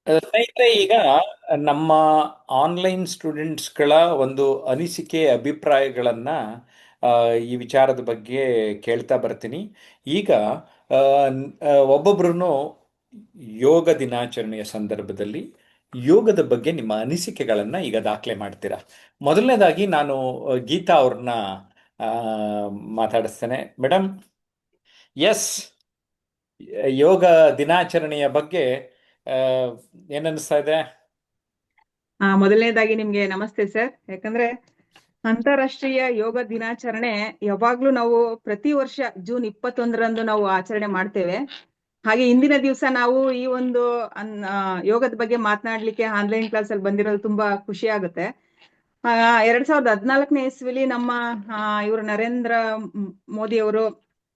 ಸ್ನೇಹಿತರೆ, ಈಗ ನಮ್ಮ ಆನ್ಲೈನ್ ಸ್ಟೂಡೆಂಟ್ಸ್ಗಳ ಒಂದು ಅನಿಸಿಕೆ ಅಭಿಪ್ರಾಯಗಳನ್ನ ಆ, ಈ ವಿಚಾರದ ಬಗ್ಗೆ ಕೇಳ್ತಾ ಬರ್ತೀನಿ. ಈಗ ಒಬ್ಬೊಬ್ರು ಯೋಗ ದಿನಾಚರಣೆಯ ಸಂದರ್ಭದಲ್ಲಿ ಯೋಗದ ಬಗ್ಗೆ ನಿಮ್ಮ ಅನಿಸಿಕೆಗಳನ್ನ ಈಗ ದಾಖಲೆ ಮಾಡ್ತೀರಾ. ಮೊದಲನೇದಾಗಿ ನಾನು ಗೀತಾ ಅವ್ರನ್ನ ಆ, ಮಾತಾಡಿಸ್ತೇನೆ. ಮೇಡಮ್, ಎಸ್, ಯೋಗ ದಿನಾಚರಣೆಯ ಬಗ್ಗೆ ಆ, ಏನನ್ನಿಸ್ತಾ ಇದೆ? ಮೊದಲನೇದಾಗಿ ನಿಮ್ಗೆ ನಮಸ್ತೆ ಸರ್. ಯಾಕಂದ್ರೆ ಅಂತಾರಾಷ್ಟ್ರೀಯ ಯೋಗ ದಿನಾಚರಣೆ ಯಾವಾಗ್ಲೂ ನಾವು ಪ್ರತಿ ವರ್ಷ ಜೂನ್ 21ರಂದು ನಾವು ಆಚರಣೆ ಮಾಡ್ತೇವೆ. ಹಾಗೆ ಇಂದಿನ ದಿವಸ ನಾವು ಈ ಒಂದು ಯೋಗದ ಬಗ್ಗೆ ಮಾತನಾಡ್ಲಿಕ್ಕೆ ಆನ್ಲೈನ್ ಕ್ಲಾಸ್ ಅಲ್ಲಿ ಬಂದಿರೋದು ತುಂಬಾ ಖುಷಿ ಆಗುತ್ತೆ. 2014ನೇ ಇಸ್ವಿಲಿ ನಮ್ಮ ಇವರು ನರೇಂದ್ರ ಮೋದಿ ಅವರು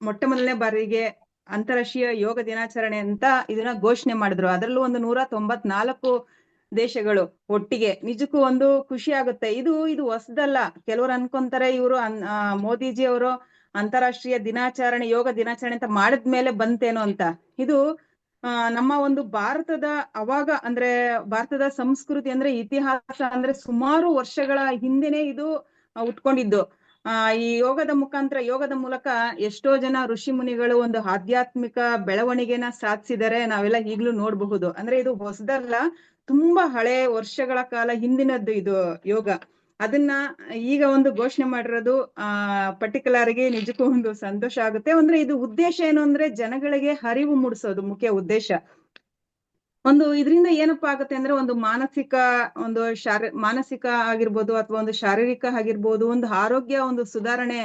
ಮೊಟ್ಟ ಮೊದಲನೇ ಬಾರಿಗೆ ಅಂತಾರಾಷ್ಟ್ರೀಯ ಯೋಗ ದಿನಾಚರಣೆ ಅಂತ ಇದನ್ನ ಘೋಷಣೆ ಮಾಡಿದ್ರು. ಅದರಲ್ಲೂ ಒಂದು 194 ದೇಶಗಳು ಒಟ್ಟಿಗೆ. ನಿಜಕ್ಕೂ ಒಂದು ಖುಷಿ ಆಗುತ್ತೆ. ಇದು ಹೊಸದಲ್ಲ. ಕೆಲವರು ಅನ್ಕೊಂತಾರೆ ಇವರು ಮೋದಿಜಿ ಅವರು ಅಂತಾರಾಷ್ಟ್ರೀಯ ದಿನಾಚರಣೆ ಯೋಗ ದಿನಾಚರಣೆ ಅಂತ ಮಾಡಿದ್ಮೇಲೆ ಬಂತೇನೋ ಅಂತ. ಇದು ನಮ್ಮ ಒಂದು ಭಾರತದ ಅವಾಗ ಅಂದ್ರೆ ಭಾರತದ ಸಂಸ್ಕೃತಿ ಅಂದ್ರೆ ಇತಿಹಾಸ ಅಂದ್ರೆ ಸುಮಾರು ವರ್ಷಗಳ ಹಿಂದೆನೆ ಇದು ಉಟ್ಕೊಂಡಿದ್ದು. ಈ ಯೋಗದ ಮೂಲಕ ಎಷ್ಟೋ ಜನ ಋಷಿ ಮುನಿಗಳು ಒಂದು ಆಧ್ಯಾತ್ಮಿಕ ಬೆಳವಣಿಗೆನ ಸಾಧಿಸಿದರೆ ನಾವೆಲ್ಲ ಈಗ್ಲೂ ನೋಡಬಹುದು. ಅಂದ್ರೆ ಇದು ಹೊಸದಲ್ಲ, ತುಂಬಾ ಹಳೆ ವರ್ಷಗಳ ಕಾಲ ಹಿಂದಿನದ್ದು ಇದು ಯೋಗ. ಅದನ್ನ ಈಗ ಒಂದು ಘೋಷಣೆ ಮಾಡಿರೋದು ಪರ್ಟಿಕ್ಯುಲರ್ ಆಗಿ ನಿಜಕ್ಕೂ ಒಂದು ಸಂತೋಷ ಆಗುತ್ತೆ. ಅಂದ್ರೆ ಇದು ಉದ್ದೇಶ ಏನು ಅಂದ್ರೆ ಜನಗಳಿಗೆ ಅರಿವು ಮೂಡಿಸೋದು ಮುಖ್ಯ ಉದ್ದೇಶ. ಒಂದು ಇದರಿಂದ ಏನಪ್ಪಾ ಆಗುತ್ತೆ ಅಂದ್ರೆ ಒಂದು ಮಾನಸಿಕ ಆಗಿರ್ಬೋದು ಅಥವಾ ಒಂದು ಶಾರೀರಿಕ ಆಗಿರ್ಬೋದು, ಒಂದು ಆರೋಗ್ಯ ಒಂದು ಸುಧಾರಣೆ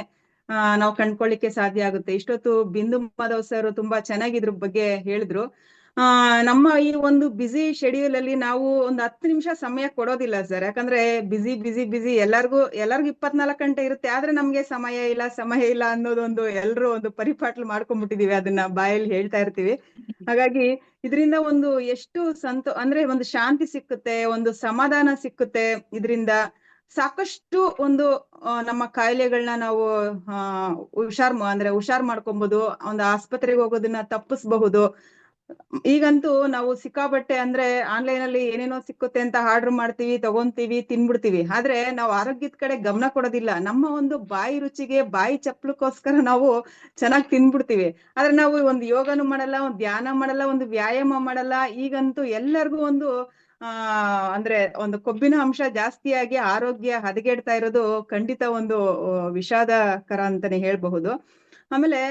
ನಾವು ಕಂಡ್ಕೊಳ್ಳಿಕ್ಕೆ ಸಾಧ್ಯ ಆಗುತ್ತೆ. ಇಷ್ಟೊತ್ತು ಬಿಂದು ಮಾಧವ್ ಸರ್ ತುಂಬಾ ಚೆನ್ನಾಗಿ ಇದ್ರ ಬಗ್ಗೆ ಹೇಳಿದ್ರು. ನಮ್ಮ ಈ ಒಂದು ಬ್ಯುಸಿ ಶೆಡ್ಯೂಲ್ ಅಲ್ಲಿ ನಾವು ಒಂದು 10 ನಿಮಿಷ ಸಮಯ ಕೊಡೋದಿಲ್ಲ ಸರ್. ಯಾಕಂದ್ರೆ ಬಿಸಿ ಬಿಸಿ ಬಿಸಿ ಎಲ್ಲರಿಗೂ 24 ಗಂಟೆ ಇರುತ್ತೆ. ಆದ್ರೆ ನಮ್ಗೆ ಸಮಯ ಇಲ್ಲ ಅನ್ನೋದೊಂದು ಎಲ್ರು ಒಂದು ಪರಿಪಾಟ್ಲು ಮಾಡ್ಕೊಂಡ್ಬಿಟ್ಟಿದೀವಿ. ಅದನ್ನ ಬಾಯಲ್ಲಿ ಹೇಳ್ತಾ ಇರ್ತೀವಿ. ಹಾಗಾಗಿ ಇದರಿಂದ ಒಂದು ಎಷ್ಟು ಅಂದ್ರೆ ಒಂದು ಶಾಂತಿ ಸಿಕ್ಕುತ್ತೆ, ಒಂದು ಸಮಾಧಾನ ಸಿಕ್ಕುತ್ತೆ. ಇದರಿಂದ ಸಾಕಷ್ಟು ಒಂದು ನಮ್ಮ ಕಾಯಿಲೆಗಳನ್ನ ನಾವು ಹುಷಾರ್ ಮಾಡ್ಕೊಬಹುದು. ಒಂದು ಆಸ್ಪತ್ರೆಗೆ ಹೋಗೋದನ್ನ ತಪ್ಪಿಸಬಹುದು. ಈಗಂತೂ ನಾವು ಸಿಕ್ಕಾಬಟ್ಟೆ ಅಂದ್ರೆ ಆನ್ಲೈನ್ ಅಲ್ಲಿ ಏನೇನೋ ಸಿಕ್ಕುತ್ತೆ ಅಂತ ಆರ್ಡರ್ ಮಾಡ್ತೀವಿ, ತಗೊಂತೀವಿ, ತಿನ್ಬಿಡ್ತೀವಿ. ಆದ್ರೆ ನಾವು ಆರೋಗ್ಯದ ಕಡೆ ಗಮನ ಕೊಡೋದಿಲ್ಲ. ನಮ್ಮ ಒಂದು ಬಾಯಿ ರುಚಿಗೆ ಬಾಯಿ ಚಪ್ಲಕ್ಕೋಸ್ಕರ ನಾವು ಚೆನ್ನಾಗಿ ತಿನ್ಬಿಡ್ತೀವಿ. ಆದ್ರೆ ನಾವು ಒಂದು ಯೋಗನು ಮಾಡಲ್ಲ, ಒಂದು ಧ್ಯಾನ ಮಾಡಲ್ಲ, ಒಂದು ವ್ಯಾಯಾಮ ಮಾಡಲ್ಲ. ಈಗಂತೂ ಎಲ್ಲರಿಗೂ ಒಂದು ಅಂದ್ರೆ ಒಂದು ಕೊಬ್ಬಿನ ಅಂಶ ಜಾಸ್ತಿಯಾಗಿ ಆರೋಗ್ಯ ಹದಗೆಡ್ತಾ ಇರೋದು ಖಂಡಿತ ಒಂದು ವಿಷಾದಕರ ಅಂತಾನೆ ಹೇಳ್ಬಹುದು. ಆಮೇಲೆ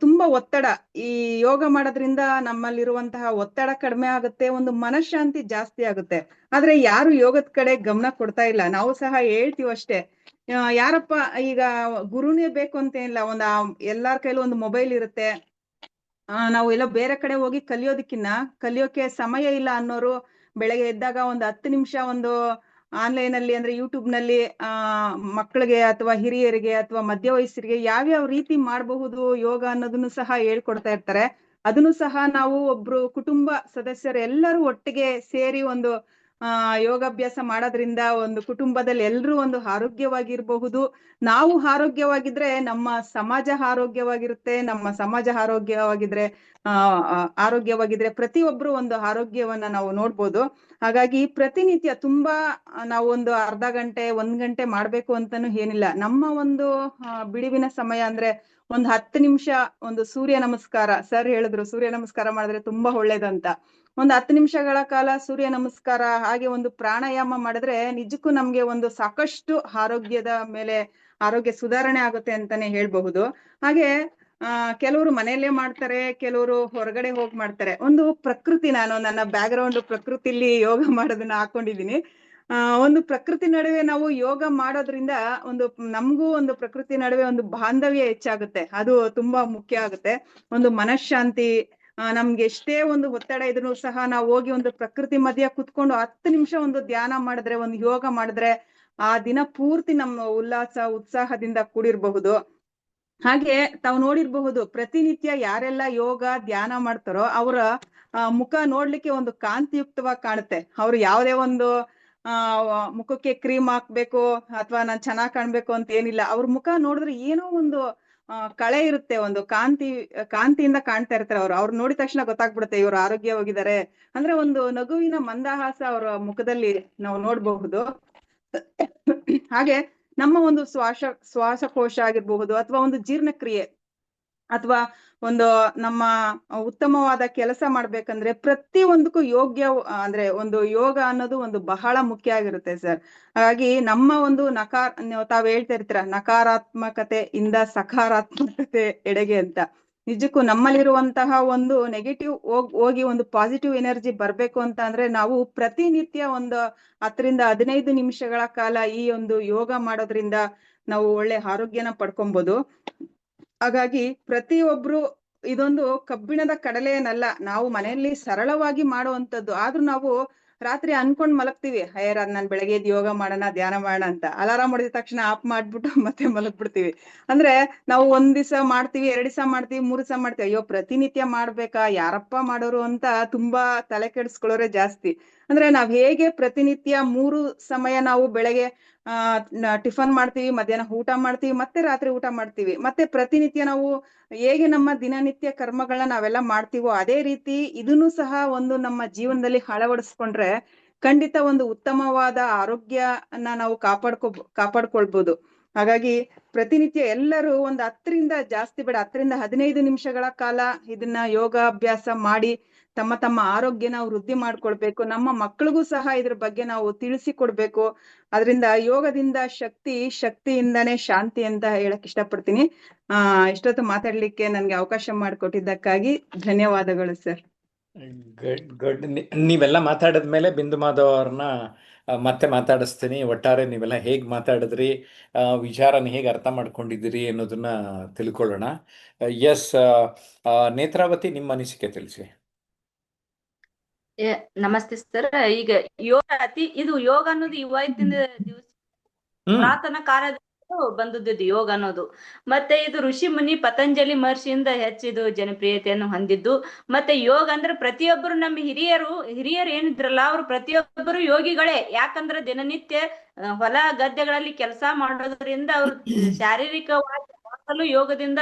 ತುಂಬಾ ಒತ್ತಡ. ಈ ಯೋಗ ಮಾಡೋದ್ರಿಂದ ನಮ್ಮಲ್ಲಿರುವಂತಹ ಒತ್ತಡ ಕಡಿಮೆ ಆಗುತ್ತೆ, ಒಂದು ಮನಃಶಾಂತಿ ಜಾಸ್ತಿ ಆಗುತ್ತೆ. ಆದ್ರೆ ಯಾರು ಯೋಗದ ಕಡೆ ಗಮನ ಕೊಡ್ತಾ ಇಲ್ಲ. ನಾವು ಸಹ ಹೇಳ್ತೀವಿ ಅಷ್ಟೇ. ಯಾರಪ್ಪ ಈಗ ಗುರುನೇ ಬೇಕು ಅಂತ ಏನಿಲ್ಲ. ಎಲ್ಲಾರ್ ಕೈಲೂ ಒಂದು ಮೊಬೈಲ್ ಇರುತ್ತೆ. ನಾವು ಎಲ್ಲ ಬೇರೆ ಕಡೆ ಹೋಗಿ ಕಲಿಯೋಕೆ ಸಮಯ ಇಲ್ಲ ಅನ್ನೋರು ಬೆಳಗ್ಗೆ ಎದ್ದಾಗ ಒಂದು 10 ನಿಮಿಷ ಒಂದು ಆನ್ಲೈನ್ ಅಲ್ಲಿ ಅಂದ್ರೆ ಯೂಟ್ಯೂಬ್ ನಲ್ಲಿ ಮಕ್ಕಳಿಗೆ ಅಥವಾ ಹಿರಿಯರಿಗೆ ಅಥವಾ ಮಧ್ಯ ವಯಸ್ಸರಿಗೆ ಯಾವ್ಯಾವ ರೀತಿ ಮಾಡಬಹುದು ಯೋಗ ಅನ್ನೋದನ್ನು ಸಹ ಹೇಳ್ಕೊಡ್ತಾ ಇರ್ತಾರೆ. ಅದನ್ನು ಸಹ ನಾವು ಒಬ್ರು ಕುಟುಂಬ ಸದಸ್ಯರು ಎಲ್ಲರೂ ಒಟ್ಟಿಗೆ ಸೇರಿ ಒಂದು ಯೋಗಾಭ್ಯಾಸ ಮಾಡೋದ್ರಿಂದ ಒಂದು ಕುಟುಂಬದಲ್ಲಿ ಎಲ್ರೂ ಒಂದು ಆರೋಗ್ಯವಾಗಿರಬಹುದು. ನಾವು ಆರೋಗ್ಯವಾಗಿದ್ರೆ ನಮ್ಮ ಸಮಾಜ ಆರೋಗ್ಯವಾಗಿರುತ್ತೆ. ನಮ್ಮ ಸಮಾಜ ಆರೋಗ್ಯವಾಗಿದ್ರೆ ಪ್ರತಿಯೊಬ್ರು ಒಂದು ಆರೋಗ್ಯವನ್ನ ನಾವು ನೋಡ್ಬೋದು. ಹಾಗಾಗಿ ಪ್ರತಿನಿತ್ಯ ತುಂಬಾ ನಾವು ಒಂದು ಅರ್ಧ ಗಂಟೆ 1 ಗಂಟೆ ಮಾಡ್ಬೇಕು ಅಂತಾನು ಏನಿಲ್ಲ. ನಮ್ಮ ಒಂದು ಬಿಡುವಿನ ಸಮಯ ಅಂದ್ರೆ ಒಂದು 10 ನಿಮಿಷ ಒಂದು ಸೂರ್ಯ ನಮಸ್ಕಾರ. ಸರ್ ಹೇಳಿದ್ರು ಸೂರ್ಯ ನಮಸ್ಕಾರ ಮಾಡಿದ್ರೆ ತುಂಬಾ ಒಳ್ಳೇದಂತ. ಒಂದು 10 ನಿಮಿಷಗಳ ಕಾಲ ಸೂರ್ಯ ನಮಸ್ಕಾರ ಹಾಗೆ ಒಂದು ಪ್ರಾಣಾಯಾಮ ಮಾಡಿದ್ರೆ ನಿಜಕ್ಕೂ ನಮ್ಗೆ ಒಂದು ಸಾಕಷ್ಟು ಆರೋಗ್ಯ ಸುಧಾರಣೆ ಆಗುತ್ತೆ ಅಂತಾನೆ ಹೇಳ್ಬಹುದು. ಹಾಗೆ ಕೆಲವರು ಮನೆಯಲ್ಲೇ ಮಾಡ್ತಾರೆ, ಕೆಲವರು ಹೊರಗಡೆ ಹೋಗಿ ಮಾಡ್ತಾರೆ. ನಾನು ನನ್ನ ಬ್ಯಾಕ್ ಗ್ರೌಂಡ್ ಪ್ರಕೃತಿಲಿ ಯೋಗ ಮಾಡೋದನ್ನ ಹಾಕೊಂಡಿದೀನಿ. ಒಂದು ಪ್ರಕೃತಿ ನಡುವೆ ನಾವು ಯೋಗ ಮಾಡೋದ್ರಿಂದ ನಮಗೂ ಒಂದು ಪ್ರಕೃತಿ ನಡುವೆ ಒಂದು ಬಾಂಧವ್ಯ ಹೆಚ್ಚಾಗುತ್ತೆ. ಅದು ತುಂಬಾ ಮುಖ್ಯ ಆಗುತ್ತೆ. ಒಂದು ಮನಃಶಾಂತಿ. ನಮ್ಗೆ ಎಷ್ಟೇ ಒಂದು ಒತ್ತಡ ಇದ್ರೂ ಸಹ ನಾವು ಹೋಗಿ ಒಂದು ಪ್ರಕೃತಿ ಮಧ್ಯ ಕುತ್ಕೊಂಡು 10 ನಿಮಿಷ ಒಂದು ಧ್ಯಾನ ಮಾಡಿದ್ರೆ, ಒಂದು ಯೋಗ ಮಾಡಿದ್ರೆ ಆ ದಿನ ಪೂರ್ತಿ ನಮ್ಮ ಉತ್ಸಾಹದಿಂದ ಕೂಡಿರಬಹುದು. ಹಾಗೆ ತಾವು ನೋಡಿರ್ಬಹುದು, ಪ್ರತಿನಿತ್ಯ ಯಾರೆಲ್ಲ ಯೋಗ ಧ್ಯಾನ ಮಾಡ್ತಾರೋ ಅವರ ಮುಖ ನೋಡ್ಲಿಕ್ಕೆ ಒಂದು ಕಾಂತಿಯುಕ್ತವಾಗಿ ಕಾಣುತ್ತೆ. ಅವ್ರು ಯಾವುದೇ ಒಂದು ಮುಖಕ್ಕೆ ಕ್ರೀಮ್ ಹಾಕ್ಬೇಕು ಅಥವಾ ನಾನ್ ಚೆನ್ನಾಗ್ ಕಾಣ್ಬೇಕು ಅಂತ ಏನಿಲ್ಲ. ಅವ್ರ ಮುಖ ನೋಡಿದ್ರೆ ಏನೋ ಒಂದು ಕಳೆ ಇರುತ್ತೆ, ಒಂದು ಕಾಂತಿಯಿಂದ ಕಾಣ್ತಾ ಇರ್ತಾರೆ ಅವ್ರು. ಅವ್ರು ನೋಡಿದ ತಕ್ಷಣ ಗೊತ್ತಾಗ್ಬಿಡುತ್ತೆ ಇವ್ರು ಆರೋಗ್ಯವಾಗಿದ್ದಾರೆ. ಅಂದ್ರೆ ಒಂದು ನಗುವಿನ ಮಂದಹಾಸ ಅವರ ಮುಖದಲ್ಲಿ ನಾವು ನೋಡಬಹುದು. ಹಾಗೆ ನಮ್ಮ ಒಂದು ಶ್ವಾಸಕೋಶ ಆಗಿರಬಹುದು, ಅಥವಾ ಒಂದು ಜೀರ್ಣಕ್ರಿಯೆ, ಅಥವಾ ಒಂದು ನಮ್ಮ ಉತ್ತಮವಾದ ಕೆಲಸ ಮಾಡ್ಬೇಕಂದ್ರೆ ಪ್ರತಿ ಒಂದಕ್ಕೂ ಅಂದ್ರೆ ಒಂದು ಯೋಗ ಅನ್ನೋದು ಒಂದು ಬಹಳ ಮುಖ್ಯ ಆಗಿರುತ್ತೆ ಸರ್. ಹಾಗಾಗಿ ನಮ್ಮ ಒಂದು ತಾವ್ ಹೇಳ್ತಾ ಇರ್ತೀರ, ನಕಾರಾತ್ಮಕತೆಯಿಂದ ಸಕಾರಾತ್ಮಕತೆ ಎಡೆಗೆ ಅಂತ. ನಿಜಕ್ಕೂ ನಮ್ಮಲ್ಲಿರುವಂತಹ ಒಂದು ನೆಗೆಟಿವ್ ಹೋಗಿ ಒಂದು ಪಾಸಿಟಿವ್ ಎನರ್ಜಿ ಬರ್ಬೇಕು ಅಂತ ಅಂದ್ರೆ ನಾವು ಪ್ರತಿನಿತ್ಯ ಒಂದು 10 ರಿಂದ 15 ನಿಮಿಷಗಳ ಕಾಲ ಈ ಒಂದು ಯೋಗ ಮಾಡೋದ್ರಿಂದ ನಾವು ಒಳ್ಳೆ ಆರೋಗ್ಯನ ಪಡ್ಕೊಬಹುದು. ಹಾಗಾಗಿ ಪ್ರತಿಯೊಬ್ರು ಇದೊಂದು ಕಬ್ಬಿಣದ ಕಡಲೆ ಏನಲ್ಲ, ನಾವು ಮನೆಯಲ್ಲಿ ಸರಳವಾಗಿ ಮಾಡುವಂತದ್ದು. ಆದ್ರೂ ನಾವು ರಾತ್ರಿ ಅನ್ಕೊಂಡ್ ಮಲಗ್ತೀವಿ, ನಾನ್ ಬೆಳಗ್ಗೆ ಎದ್ದು ಯೋಗ ಮಾಡೋಣ, ಧ್ಯಾನ ಮಾಡೋಣ ಅಂತ. ಅಲಾರಾಮ್ ಹೊಡೆದ ತಕ್ಷಣ ಆಫ್ ಮಾಡ್ಬಿಟ್ಟು ಮತ್ತೆ ಮಲಗ್ಬಿಡ್ತೀವಿ. ಅಂದ್ರೆ ನಾವು 1 ದಿವಸ ಮಾಡ್ತೀವಿ, 2 ದಿವಸ ಮಾಡ್ತೀವಿ, 3 ದಿವಸ ಮಾಡ್ತೀವಿ. ಅಯ್ಯೋ ಪ್ರತಿನಿತ್ಯ ಮಾಡ್ಬೇಕಾ, ಯಾರಪ್ಪ ಮಾಡೋರು ಅಂತ ತುಂಬಾ ತಲೆ ಕೆಡಿಸ್ಕೊಳ್ಳೋರೆ ಜಾಸ್ತಿ. ಅಂದ್ರೆ ನಾವ್ ಹೇಗೆ ಪ್ರತಿನಿತ್ಯ 3 ಸಮಯ ನಾವು ಬೆಳಗ್ಗೆ ಟಿಫನ್ ಮಾಡ್ತೀವಿ, ಮಧ್ಯಾಹ್ನ ಊಟ ಮಾಡ್ತೀವಿ, ಮತ್ತೆ ರಾತ್ರಿ ಊಟ ಮಾಡ್ತೀವಿ, ಮತ್ತೆ ಪ್ರತಿನಿತ್ಯ ನಾವು ಹೇಗೆ ನಮ್ಮ ದಿನನಿತ್ಯ ಕರ್ಮಗಳನ್ನ ನಾವೆಲ್ಲ ಮಾಡ್ತೀವೋ ಅದೇ ರೀತಿ ಇದನ್ನು ಸಹ ಒಂದು ನಮ್ಮ ಜೀವನದಲ್ಲಿ ಅಳವಡಿಸ್ಕೊಂಡ್ರೆ ಖಂಡಿತ ಒಂದು ಉತ್ತಮವಾದ ಆರೋಗ್ಯನ ನಾವು ಕಾಪಾಡ್ಕೊಳ್ಬಹುದು. ಹಾಗಾಗಿ ಪ್ರತಿನಿತ್ಯ ಎಲ್ಲರೂ ಒಂದು 10 ರಿಂದ ಜಾಸ್ತಿ ಬೇಡ, 10 ರಿಂದ 15 ನಿಮಿಷಗಳ ಕಾಲ ಇದನ್ನ ಯೋಗಾಭ್ಯಾಸ ಮಾಡಿ ತಮ್ಮ ತಮ್ಮ ಆರೋಗ್ಯನ ವೃದ್ಧಿ ಮಾಡ್ಕೊಳ್ಬೇಕು. ನಮ್ಮ ಮಕ್ಕಳಿಗೂ ಸಹ ಇದ್ರ ಬಗ್ಗೆ ನಾವು ತಿಳಿಸಿಕೊಡ್ಬೇಕು. ಅದರಿಂದ ಯೋಗದಿಂದ ಶಕ್ತಿಯಿಂದಾನೇ ಶಾಂತಿ ಅಂತ ಹೇಳಕ್ ಇಷ್ಟಪಡ್ತೀನಿ. ಇಷ್ಟೊತ್ತು ಮಾತಾಡ್ಲಿಕ್ಕೆ ನನ್ಗೆ ಅವಕಾಶ ಮಾಡಿಕೊಟ್ಟಿದ್ದಕ್ಕಾಗಿ ಧನ್ಯವಾದಗಳು ಸರ್. ಗುಡ್. ನೀವೆಲ್ಲ ಮಾತಾಡಿದ್ಮೇಲೆ ಬಿಂದು ಮಾಧವ್ ಅವ್ರನ್ನ ಮತ್ತೆ ಮಾತಾಡಿಸ್ತೀನಿ. ಒಟ್ಟಾರೆ ನೀವೆಲ್ಲ ಹೇಗೆ ಮಾತಾಡಿದ್ರಿ, ವಿಚಾರನ ಹೇಗೆ ಅರ್ಥ ಮಾಡ್ಕೊಂಡಿದ್ದೀರಿ ಅನ್ನೋದನ್ನ ತಿಳ್ಕೊಳ್ಳೋಣ. ಎಸ್, ನೇತ್ರಾವತಿ, ನಿಮ್ಮ ಅನಿಸಿಕೆ ತಿಳಿಸಿ. ನಮಸ್ತೆ ಸರ್. ಈಗ ಯೋಗ ಇದು ಯೋಗ ಅನ್ನೋದು ಇವತ್ತಿನ ದಿವಸ ಪುರಾತನ ಕಾಲದ ಬಂದದ್ದು ಯೋಗ ಅನ್ನೋದು. ಮತ್ತೆ ಇದು ಋಷಿ ಮುನಿ ಪತಂಜಲಿ ಮಹರ್ಷಿಯಿಂದ ಹೆಚ್ಚಿದು ಜನಪ್ರಿಯತೆಯನ್ನು ಹೊಂದಿದ್ದು. ಮತ್ತೆ ಯೋಗ ಅಂದ್ರೆ ಪ್ರತಿಯೊಬ್ಬರು ನಮ್ಮ ಹಿರಿಯರು ಏನಿದ್ರಲ್ಲ ಅವ್ರು ಪ್ರತಿಯೊಬ್ಬರು ಯೋಗಿಗಳೇ. ಯಾಕಂದ್ರೆ ದಿನನಿತ್ಯ ಹೊಲ ಗದ್ದೆಗಳಲ್ಲಿ ಕೆಲಸ ಮಾಡೋದ್ರಿಂದ ಅವ್ರು ಶಾರೀರಿಕವಾಗಿ ಯೋಗದಿಂದ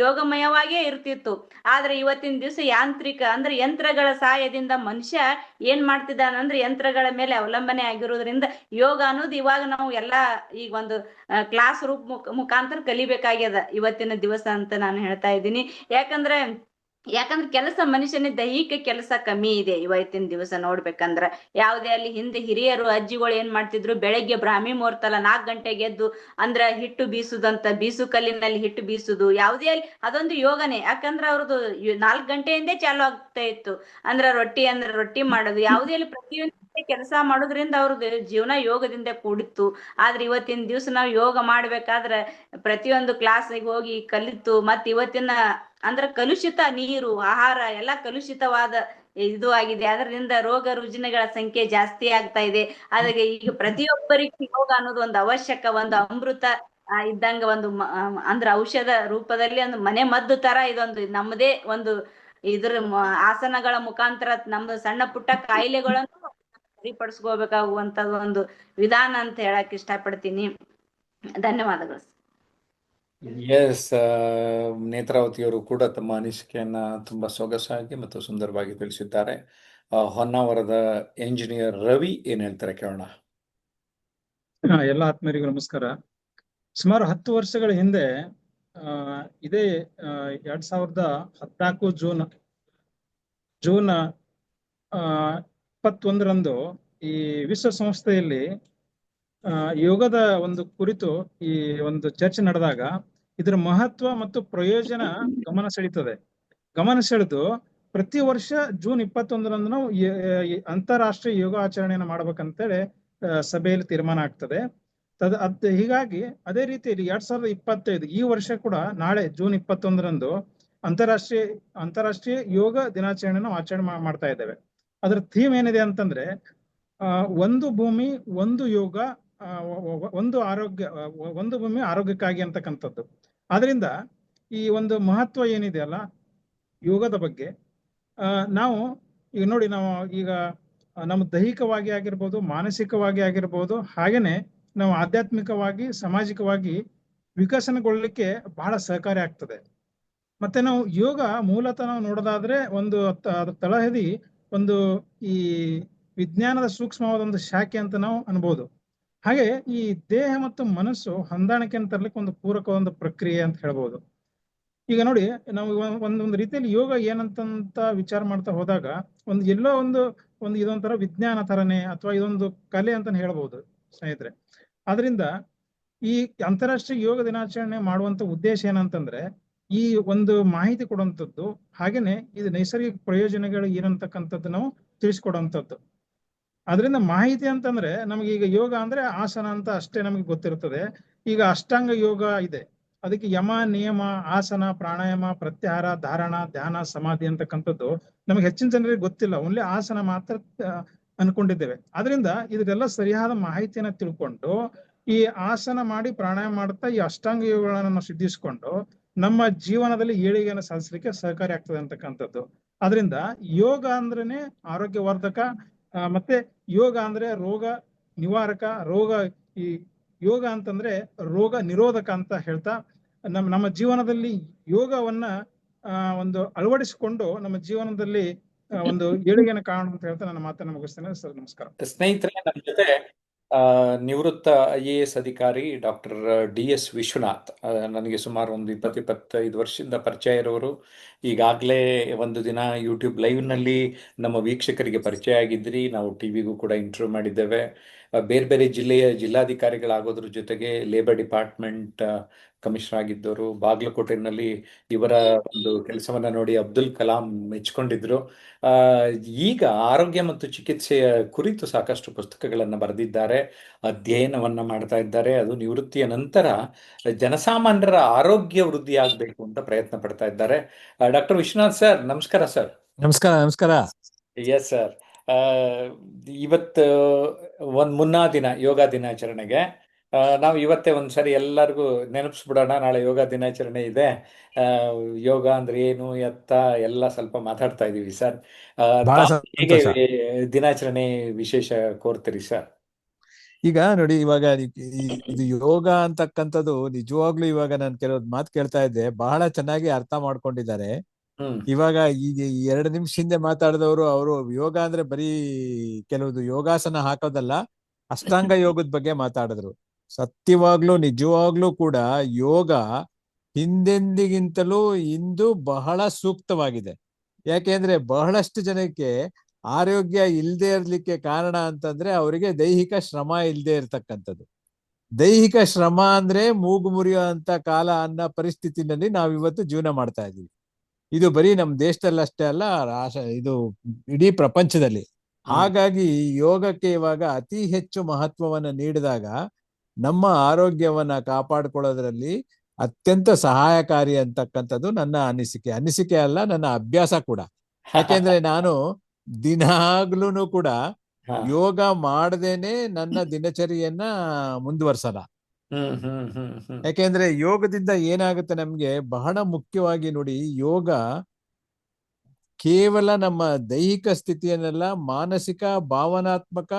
ಯೋಗಮಯವಾಗಿಯೇ ಇರ್ತಿತ್ತು. ಆದ್ರೆ ಇವತ್ತಿನ ದಿವಸ ಯಾಂತ್ರಿಕ ಅಂದ್ರೆ ಯಂತ್ರಗಳ ಸಹಾಯದಿಂದ ಮನುಷ್ಯ ಏನ್ ಮಾಡ್ತಿದ್ದಾನಂದ್ರೆ ಯಂತ್ರಗಳ ಮೇಲೆ ಅವಲಂಬನೆ ಆಗಿರೋದ್ರಿಂದ ಯೋಗ ಅನ್ನೋದು ಇವಾಗ ನಾವು ಎಲ್ಲಾ ಈಗ ಒಂದು ಕ್ಲಾಸ್ ರೂಪ್ ಮುಖಾಂತರ ಕಲಿಬೇಕಾಗ್ಯದ ಇವತ್ತಿನ ದಿವಸ ಅಂತ ನಾನು ಹೇಳ್ತಾ ಇದ್ದೀನಿ. ಯಾಕಂದ್ರೆ ಕೆಲಸ ಮನುಷ್ಯನ ದೈಹಿಕ ಕೆಲಸ ಕಮ್ಮಿ ಇದೆ ಇವತ್ತಿನ ದಿವಸ ನೋಡ್ಬೇಕಂದ್ರ. ಯಾವುದೇ ಅಲ್ಲಿ ಹಿಂದೆ ಹಿರಿಯರು ಅಜ್ಜಿಗಳು ಏನ್ ಮಾಡ್ತಿದ್ರು, ಬೆಳಗ್ಗೆ ಬ್ರಾಹ್ಮಿ ಮುಹೂರ್ತಲ್ಲ 4 ಗಂಟೆಗೆ ಎದ್ದು ಅಂದ್ರ ಹಿಟ್ಟು ಬೀಸುದಂತ, ಬೀಸು ಕಲ್ಲಿನಲ್ಲಿ ಹಿಟ್ಟು ಬೀಸುದು ಯಾವುದೇ ಅಲ್ಲಿ ಅದೊಂದು ಯೋಗನೆ. ಯಾಕಂದ್ರ ಅವ್ರದ್ದು 4 ಗಂಟೆಯಿಂದೇ ಚಾಲು ಆಗ್ತಾ ಇತ್ತು. ರೊಟ್ಟಿ ಮಾಡೋದು ಯಾವುದೇ ಅಲ್ಲಿ ಪ್ರತಿಯೊಂದು ಕೆಲಸ ಮಾಡೋದ್ರಿಂದ ಅವ್ರದ್ದು ಜೀವನ ಯೋಗದಿಂದ ಕೂಡಿತ್ತು. ಆದ್ರೆ ಇವತ್ತಿನ ದಿವಸ ನಾವು ಯೋಗ ಮಾಡ್ಬೇಕಾದ್ರೆ ಪ್ರತಿಯೊಂದು ಕ್ಲಾಸಿಗೆ ಹೋಗಿ ಕಲಿತು ಮತ್ತೆ ಇವತ್ತಿನ ಅಂದ್ರೆ ಕಲುಷಿತ ನೀರು ಆಹಾರ ಎಲ್ಲ ಕಲುಷಿತವಾದ ಇದು ಆಗಿದೆ. ಅದರಿಂದ ರೋಗ ರುಜಿನಗಳ ಸಂಖ್ಯೆ ಜಾಸ್ತಿ ಆಗ್ತಾ ಇದೆ. ಅದಕ್ಕೆ ಈಗ ಪ್ರತಿಯೊಬ್ಬರಿಗೂ ಯೋಗ ಅನ್ನೋದು ಒಂದು ಅವಶ್ಯಕ, ಒಂದು ಅಮೃತ ಇದ್ದಂಗ, ಒಂದು ಅಂದ್ರೆ ಔಷಧ ರೂಪದಲ್ಲಿ ಒಂದು ಮನೆ ಮದ್ದು ತರ ಇದೊಂದು ನಮ್ಮದೇ ಒಂದು ಇದ್ರ ಆಸನಗಳ ಮುಖಾಂತರ ನಮ್ದು ಸಣ್ಣ ಪುಟ್ಟ ಕಾಯಿಲೆಗಳನ್ನು ಸರಿಪಡಿಸ್ಕೋಬೇಕಾಗುವಂತದ್ದು ಒಂದು ವಿಧಾನ ಅಂತ ಹೇಳಕ್ ಇಷ್ಟಪಡ್ತೀನಿ. ಧನ್ಯವಾದಗಳು. ಎಸ್, ನೇತ್ರಾವತಿಯವರು ಕೂಡ ತಮ್ಮ ಅನಿಸಿಕೆಯನ್ನ ತುಂಬಾ ಸೊಗಸಾಗಿ ಮತ್ತು ಸುಂದರವಾಗಿ ತಿಳಿಸಿದ್ದಾರೆ. ಹೊನ್ನಾವರದ ಎಂಜಿನಿಯರ್ ರವಿ ಏನ್ ಹೇಳ್ತಾರೆ ಕೇಳೋಣ. ಎಲ್ಲ ಆತ್ಮೀಯರಿಗೂ ನಮಸ್ಕಾರ. ಸುಮಾರು 10 ವರ್ಷಗಳ ಹಿಂದೆ ಇದೇ 2014 ಜೂನ್ 21ರಂದು ಈ ವಿಶ್ವಸಂಸ್ಥೆಯಲ್ಲಿ ಯೋಗದ ಒಂದು ಕುರಿತು ಈ ಒಂದು ಚರ್ಚೆ ನಡೆದಾಗ ಇದರ ಮಹತ್ವ ಮತ್ತು ಪ್ರಯೋಜನ ಗಮನ ಸೆಳೆದು ಪ್ರತಿ ವರ್ಷ ಜೂನ್ 21ರಂದು ನಾವು ಅಂತಾರಾಷ್ಟ್ರೀಯ ಯೋಗ ಆಚರಣೆಯನ್ನು ಮಾಡ್ಬೇಕಂತೇಳಿ ಸಭೆಯಲ್ಲಿ ತೀರ್ಮಾನ ಆಗ್ತದೆ. ಹೀಗಾಗಿ ಅದೇ ರೀತಿಯಲ್ಲಿ 2025 ಈ ವರ್ಷ ಕೂಡ ನಾಳೆ ಜೂನ್ 21ರಂದು ಅಂತಾರಾಷ್ಟ್ರೀಯ ಯೋಗ ದಿನಾಚರಣೆಯನ್ನು ಆಚರಣೆ ಮಾಡ್ತಾ ಇದ್ದೇವೆ. ಅದರ ಥೀಮ್ ಏನಿದೆ ಅಂತಂದ್ರೆ ಒಂದು ಭೂಮಿ ಒಂದು ಯೋಗ, ಒಂದು ಆರೋಗ್ಯ, ಒಂದು ಭೂಮಿ ಆರೋಗ್ಯಕ್ಕಾಗಿ ಅಂತಕ್ಕಂಥದ್ದು. ಆದ್ರಿಂದ ಈ ಒಂದು ಮಹತ್ವ ಏನಿದೆ ಅಲ್ಲ ಯೋಗದ ಬಗ್ಗೆ, ನಾವು ಈಗ ನೋಡಿ, ನಾವು ಈಗ ನಮ್ಮ ದೈಹಿಕವಾಗಿ ಆಗಿರ್ಬೋದು, ಮಾನಸಿಕವಾಗಿ ಆಗಿರ್ಬೋದು, ಹಾಗೇನೆ ನಾವು ಆಧ್ಯಾತ್ಮಿಕವಾಗಿ, ಸಾಮಾಜಿಕವಾಗಿ ವಿಕಸನಗೊಳ್ಳಲಿಕ್ಕೆ ಬಹಳ ಸಹಕಾರಿ ಆಗ್ತದೆ. ಮತ್ತೆ ನಾವು ಯೋಗ ಮೂಲತಃ ನಾವು ನೋಡೋದಾದ್ರೆ ಅದ್ರ ತಳಹದಿ ಒಂದು ಈ ವಿಜ್ಞಾನದ ಸೂಕ್ಷ್ಮವಾದ ಒಂದು ಶಾಖೆ ಅಂತ ನಾವು ಅನ್ಬೋದು. ಹಾಗೆ ಈ ದೇಹ ಮತ್ತು ಮನಸ್ಸು ಹೊಂದಾಣಿಕೆಯನ್ನು ತರಲಿಕ್ಕೆ ಒಂದು ಪೂರಕ ಒಂದು ಪ್ರಕ್ರಿಯೆ ಅಂತ ಹೇಳ್ಬೋದು. ಈಗ ನೋಡಿ, ನಾವು ಒಂದೊಂದು ರೀತಿಯಲ್ಲಿ ಯೋಗ ಏನಂತ ವಿಚಾರ ಮಾಡ್ತಾ ಹೋದಾಗ ಎಲ್ಲೋ ಒಂದು ಇದೊಂಥರ ವಿಜ್ಞಾನ ತರನೇ ಅಥವಾ ಇದೊಂದು ಕಲೆ ಅಂತ ಹೇಳ್ಬೋದು ಸ್ನೇಹಿತರೆ. ಆದ್ರಿಂದ ಈ ಅಂತಾರಾಷ್ಟ್ರೀಯ ಯೋಗ ದಿನಾಚರಣೆ ಮಾಡುವಂತ ಉದ್ದೇಶ ಏನಂತಂದ್ರೆ ಈ ಒಂದು ಮಾಹಿತಿ ಕೊಡುವಂಥದ್ದು, ಹಾಗೇನೆ ಇದು ನೈಸರ್ಗಿಕ ಪ್ರಯೋಜನಗಳು ಏನಂತಕ್ಕಂಥದ್ದು ನಾವು ತಿಳಿಸ್ಕೊಡುವಂಥದ್ದು. ಅದರಿಂದ ಮಾಹಿತಿ ಅಂತಂದ್ರೆ ನಮಗೆ ಈಗ ಯೋಗ ಅಂದ್ರೆ ಆಸನ ಅಂತ ಅಷ್ಟೇ ನಮಗೆ ಗೊತ್ತಿರ್ತದೆ. ಈಗ ಅಷ್ಟಾಂಗ ಯೋಗ ಇದೆ, ಅದಕ್ಕೆ ಯಮ, ನಿಯಮ, ಆಸನ, ಪ್ರಾಣಾಯಾಮ, ಪ್ರತ್ಯಾಹಾರ, ಧಾರಣ, ಧ್ಯಾನ, ಸಮಾಧಿ ಅಂತಕ್ಕಂಥದ್ದು ನಮಗೆ ಹೆಚ್ಚಿನ ಜನರಿಗೆ ಗೊತ್ತಿಲ್ಲ. ಓನ್ಲಿ ಆಸನ ಮಾತ್ರ ಅನ್ಕೊಂಡಿದ್ದೇವೆ. ಅದರಿಂದ ಇದೆಲ್ಲ ಸರಿಯಾದ ಮಾಹಿತಿಯನ್ನ ತಿಳ್ಕೊಂಡು ಈ ಆಸನ ಮಾಡಿ ಪ್ರಾಣಾಯಾಮ ಮಾಡುತ್ತಾ ಈ ಅಷ್ಟಾಂಗ ಯೋಗಗಳನ್ನು ನಾವು ಸಿದ್ಧಿಸಿಕೊಂಡು ನಮ್ಮ ಜೀವನದಲ್ಲಿ ಏಳಿಗೆಯನ್ನು ಸಾಧಿಸಲಿಕ್ಕೆ ಸಹಕಾರಿ ಆಗ್ತದೆ ಅಂತಕ್ಕಂಥದ್ದು. ಅದರಿಂದ ಯೋಗ ಅಂದ್ರೇನೆ ಆರೋಗ್ಯವರ್ಧಕ, ಮತ್ತೆ ಯೋಗ ಅಂದ್ರೆ ರೋಗ ನಿವಾರಕ, ಈ ಯೋಗ ಅಂತಂದ್ರೆ ರೋಗ ನಿರೋಧಕ ಅಂತ ಹೇಳ್ತಾ ನಮ್ಮ ಜೀವನದಲ್ಲಿ ಯೋಗವನ್ನ ಒಂದು ಅಳವಡಿಸಿಕೊಂಡು ನಮ್ಮ ಜೀವನದಲ್ಲಿ ಒಂದು ಏಳಿಗೆಯನ್ನು ಕಾಣೋಣ ಅಂತ ಹೇಳ್ತಾ ನನ್ನ ಮಾತನ್ನು ಮುಗಿಸ್ತೇನೆ ಸರ್. ನಮಸ್ಕಾರ ಸ್ನೇಹಿತರೆ, ನಮ್ಮ ಜೊತೆ ನಿವೃತ್ತ IAS ಅಧಿಕಾರಿ ಡಾಕ್ಟರ್ DS ವಿಶ್ವನಾಥ್, ನನಗೆ ಸುಮಾರು ಒಂದು 20-25 ವರ್ಷದಿಂದ ಪರಿಚಯ ಇರೋರು. ಈಗಾಗಲೇ ಒಂದು ದಿನ ಯೂಟ್ಯೂಬ್ ಲೈವ್ನಲ್ಲಿ ನಮ್ಮ ವೀಕ್ಷಕರಿಗೆ ಪರಿಚಯ ಆಗಿದ್ರಿ. ನಾವು ಟಿವಿಗೂ ಕೂಡ ಇಂಟರ್ವ್ಯೂ ಮಾಡಿದ್ದೇವೆ. ಬೇರೆ ಬೇರೆ ಜಿಲ್ಲೆಯ ಜಿಲ್ಲಾಧಿಕಾರಿಗಳಾಗೋದ್ರ ಜೊತೆಗೆ ಲೇಬರ್ ಡಿಪಾರ್ಟ್ಮೆಂಟ್ ಕಮಿಷನರ್ ಆಗಿದ್ದವರು. ಬಾಗಲಕೋಟೆನಲ್ಲಿ ಇವರ ಒಂದು ಕೆಲಸವನ್ನ ನೋಡಿ ಅಬ್ದುಲ್ ಕಲಾಂ ಮೆಚ್ಕೊಂಡಿದ್ರು. ಈಗ ಆರೋಗ್ಯ ಮತ್ತು ಚಿಕಿತ್ಸೆಯ ಕುರಿತು ಸಾಕಷ್ಟು ಪುಸ್ತಕಗಳನ್ನು ಬರೆದಿದ್ದಾರೆ, ಅಧ್ಯಯನವನ್ನ ಮಾಡ್ತಾ ಇದ್ದಾರೆ. ಅದು ನಿವೃತ್ತಿಯ ನಂತರ ಜನಸಾಮಾನ್ಯರ ಆರೋಗ್ಯ ವೃದ್ಧಿ ಆಗಬೇಕು ಅಂತ ಪ್ರಯತ್ನ ಪಡ್ತಾ ಇದ್ದಾರೆ. ಡಾಕ್ಟರ್ ವಿಶ್ವನಾಥ್ ಸರ್, ನಮಸ್ಕಾರ ಸರ್. ನಮಸ್ಕಾರ. ನಮಸ್ಕಾರ. ಎಸ್ ಸರ್, ಇವತ್ತು ಮುನ್ನಾ ದಿನ ಯೋಗ ದಿನಾಚರಣೆಗೆ ನಾವು ಇವತ್ತೇ ಒಂದ್ಸರಿ ಎಲ್ಲರಿಗೂ ನೆನಪಿಸ್ಬಿಡೋಣ, ನಾಳೆ ಯೋಗ ದಿನಾಚರಣೆ ಇದೆ. ಯೋಗ ಅಂದ್ರೆ ಏನು ಎತ್ತ ಎಲ್ಲ ಸ್ವಲ್ಪ ಮಾತಾಡ್ತಾ ಇದೀವಿ ಸರ್. ಹೇಗೆ ದಿನಾಚರಣೆ ವಿಶೇಷ ಕೋರ್ತೀರಿ ಸರ್? ಈಗ ನೋಡಿ, ಇವಾಗ ಇದು ಯೋಗ ಅಂತಕ್ಕಂಥದ್ದು ನಿಜವಾಗ್ಲೂ ಇವಾಗ ನಾನು ಕೆಲವೊಂದು ಮಾತು ಕೇಳ್ತಾ ಇದ್ದೆ, ಬಹಳ ಚೆನ್ನಾಗಿ ಅರ್ಥ ಮಾಡ್ಕೊಂಡಿದ್ದಾರೆ. ಇವಾಗ ಈಗ 2 ನಿಮಿಷ ಹಿಂದೆ ಮಾತಾಡಿದವರು ಅವರು ಯೋಗ ಅಂದ್ರೆ ಬರೀ ಕೆಲವುದು ಯೋಗಾಸನ ಹಾಕೋದಲ್ಲ, ಅಷ್ಟಾಂಗ ಯೋಗದ ಬಗ್ಗೆ ಮಾತಾಡಿದ್ರು. ಸತ್ಯವಾಗ್ಲೂ ನಿಜವಾಗ್ಲೂ ಕೂಡ ಯೋಗ ಹಿಂದೆಂದಿಗಿಂತಲೂ ಇಂದು ಬಹಳ ಸೂಕ್ತವಾಗಿದೆ. ಯಾಕೆಂದ್ರೆ ಬಹಳಷ್ಟು ಜನಕ್ಕೆ ಆರೋಗ್ಯ ಇಲ್ಲದೆ ಇರ್ಲಿಕ್ಕೆ ಕಾರಣ ಅಂತಂದ್ರೆ ಅವರಿಗೆ ದೈಹಿಕ ಶ್ರಮ ಇಲ್ಲದೆ ಇರ್ತಕ್ಕಂಥದ್ದು. ದೈಹಿಕ ಶ್ರಮ ಅಂದ್ರೆ ಮೂಗು ಮುರಿಯೋ ಅಂತ ಕಾಲ ಅನ್ನೋ ಪರಿಸ್ಥಿತಿನಲ್ಲಿ ನಾವಿವತ್ತು ಜೀವನ ಮಾಡ್ತಾ ಇದೀವಿ. ಇದು ಬರೀ ನಮ್ಮ ದೇಶದಲ್ಲಿ ಅಷ್ಟೇ ಅಲ್ಲ, ಇದು ಇಡೀ ಪ್ರಪಂಚದಲ್ಲಿ. ಹಾಗಾಗಿ ಯೋಗಕ್ಕೆ ಇವಾಗ ಅತಿ ಹೆಚ್ಚು ಮಹತ್ವವನ್ನ ನೀಡಿದಾಗ ನಮ್ಮ ಆರೋಗ್ಯವನ್ನ ಕಾಪಾಡಿಕೊಳ್ಳೋದ್ರಲ್ಲಿ ಅತ್ಯಂತ ಸಹಾಯಕಾರಿ ಅಂತಕ್ಕಂಥದ್ದು ನನ್ನ ಅನಿಸಿಕೆ ಅಲ್ಲ, ನನ್ನ ಅಭ್ಯಾಸ ಕೂಡ. ಯಾಕೆಂದ್ರೆ ನಾನು ದಿನಾಗ್ಲೂ ಕೂಡ ಯೋಗ ಮಾಡದೇನೆ ನನ್ನ ದಿನಚರಿಯನ್ನ ಮುಂದುವರ್ಸಲ್ಲ. ಯಾಕೆಂದ್ರೆ ಯೋಗದಿಂದ ಏನಾಗುತ್ತೆ ನಮ್ಗೆ ಬಹಳ ಮುಖ್ಯವಾಗಿ ನೋಡಿ, ಯೋಗ ಕೇವಲ ನಮ್ಮ ದೈಹಿಕ ಸ್ಥಿತಿಯನ್ನೆಲ್ಲ ಮಾನಸಿಕ, ಭಾವನಾತ್ಮಕ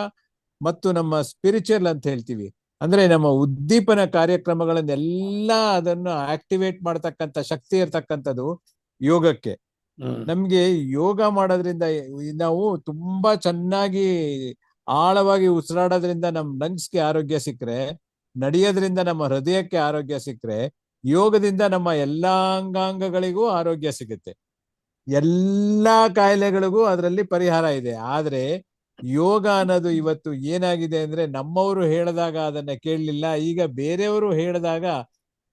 ಮತ್ತು ನಮ್ಮ ಸ್ಪಿರಿಚುವಲ್ ಅಂತ ಹೇಳ್ತೀವಿ, ಅಂದ್ರೆ ನಮ್ಮ ಉದ್ದೀಪನ ಕಾರ್ಯಕ್ರಮಗಳನ್ನೆಲ್ಲ ಅದನ್ನು ಆಕ್ಟಿವೇಟ್ ಮಾಡ್ತಕ್ಕಂಥ ಶಕ್ತಿ ಇರ್ತಕ್ಕಂಥದ್ದು ಯೋಗಕ್ಕೆ. ನಮ್ಗೆ ಯೋಗ ಮಾಡೋದ್ರಿಂದ ನಾವು ತುಂಬಾ ಚೆನ್ನಾಗಿ ಆಳವಾಗಿ ಉಸಿರಾಡೋದ್ರಿಂದ ನಮ್ಮ ಲಂಗ್ಸ್ಗೆ ಆರೋಗ್ಯ ಸಿಕ್ಕರೆ, ನಡೆಯೋದ್ರಿಂದ ನಮ್ಮ ಹೃದಯಕ್ಕೆ ಆರೋಗ್ಯ ಸಿಕ್ಕರೆ, ಯೋಗದಿಂದ ನಮ್ಮ ಎಲ್ಲಾ ಅಂಗಾಂಗಗಳಿಗೂ ಆರೋಗ್ಯ ಸಿಗುತ್ತೆ. ಎಲ್ಲಾ ಕಾಯಿಲೆಗಳಿಗೂ ಅದರಲ್ಲಿ ಪರಿಹಾರ ಇದೆ. ಆದ್ರೆ ಯೋಗ ಅನ್ನೋದು ಇವತ್ತು ಏನಾಗಿದೆ ಅಂದ್ರೆ, ನಮ್ಮವರು ಹೇಳಿದಾಗ ಅದನ್ನ ಕೇಳಲಿಲ್ಲ, ಈಗ ಬೇರೆಯವರು ಹೇಳಿದಾಗ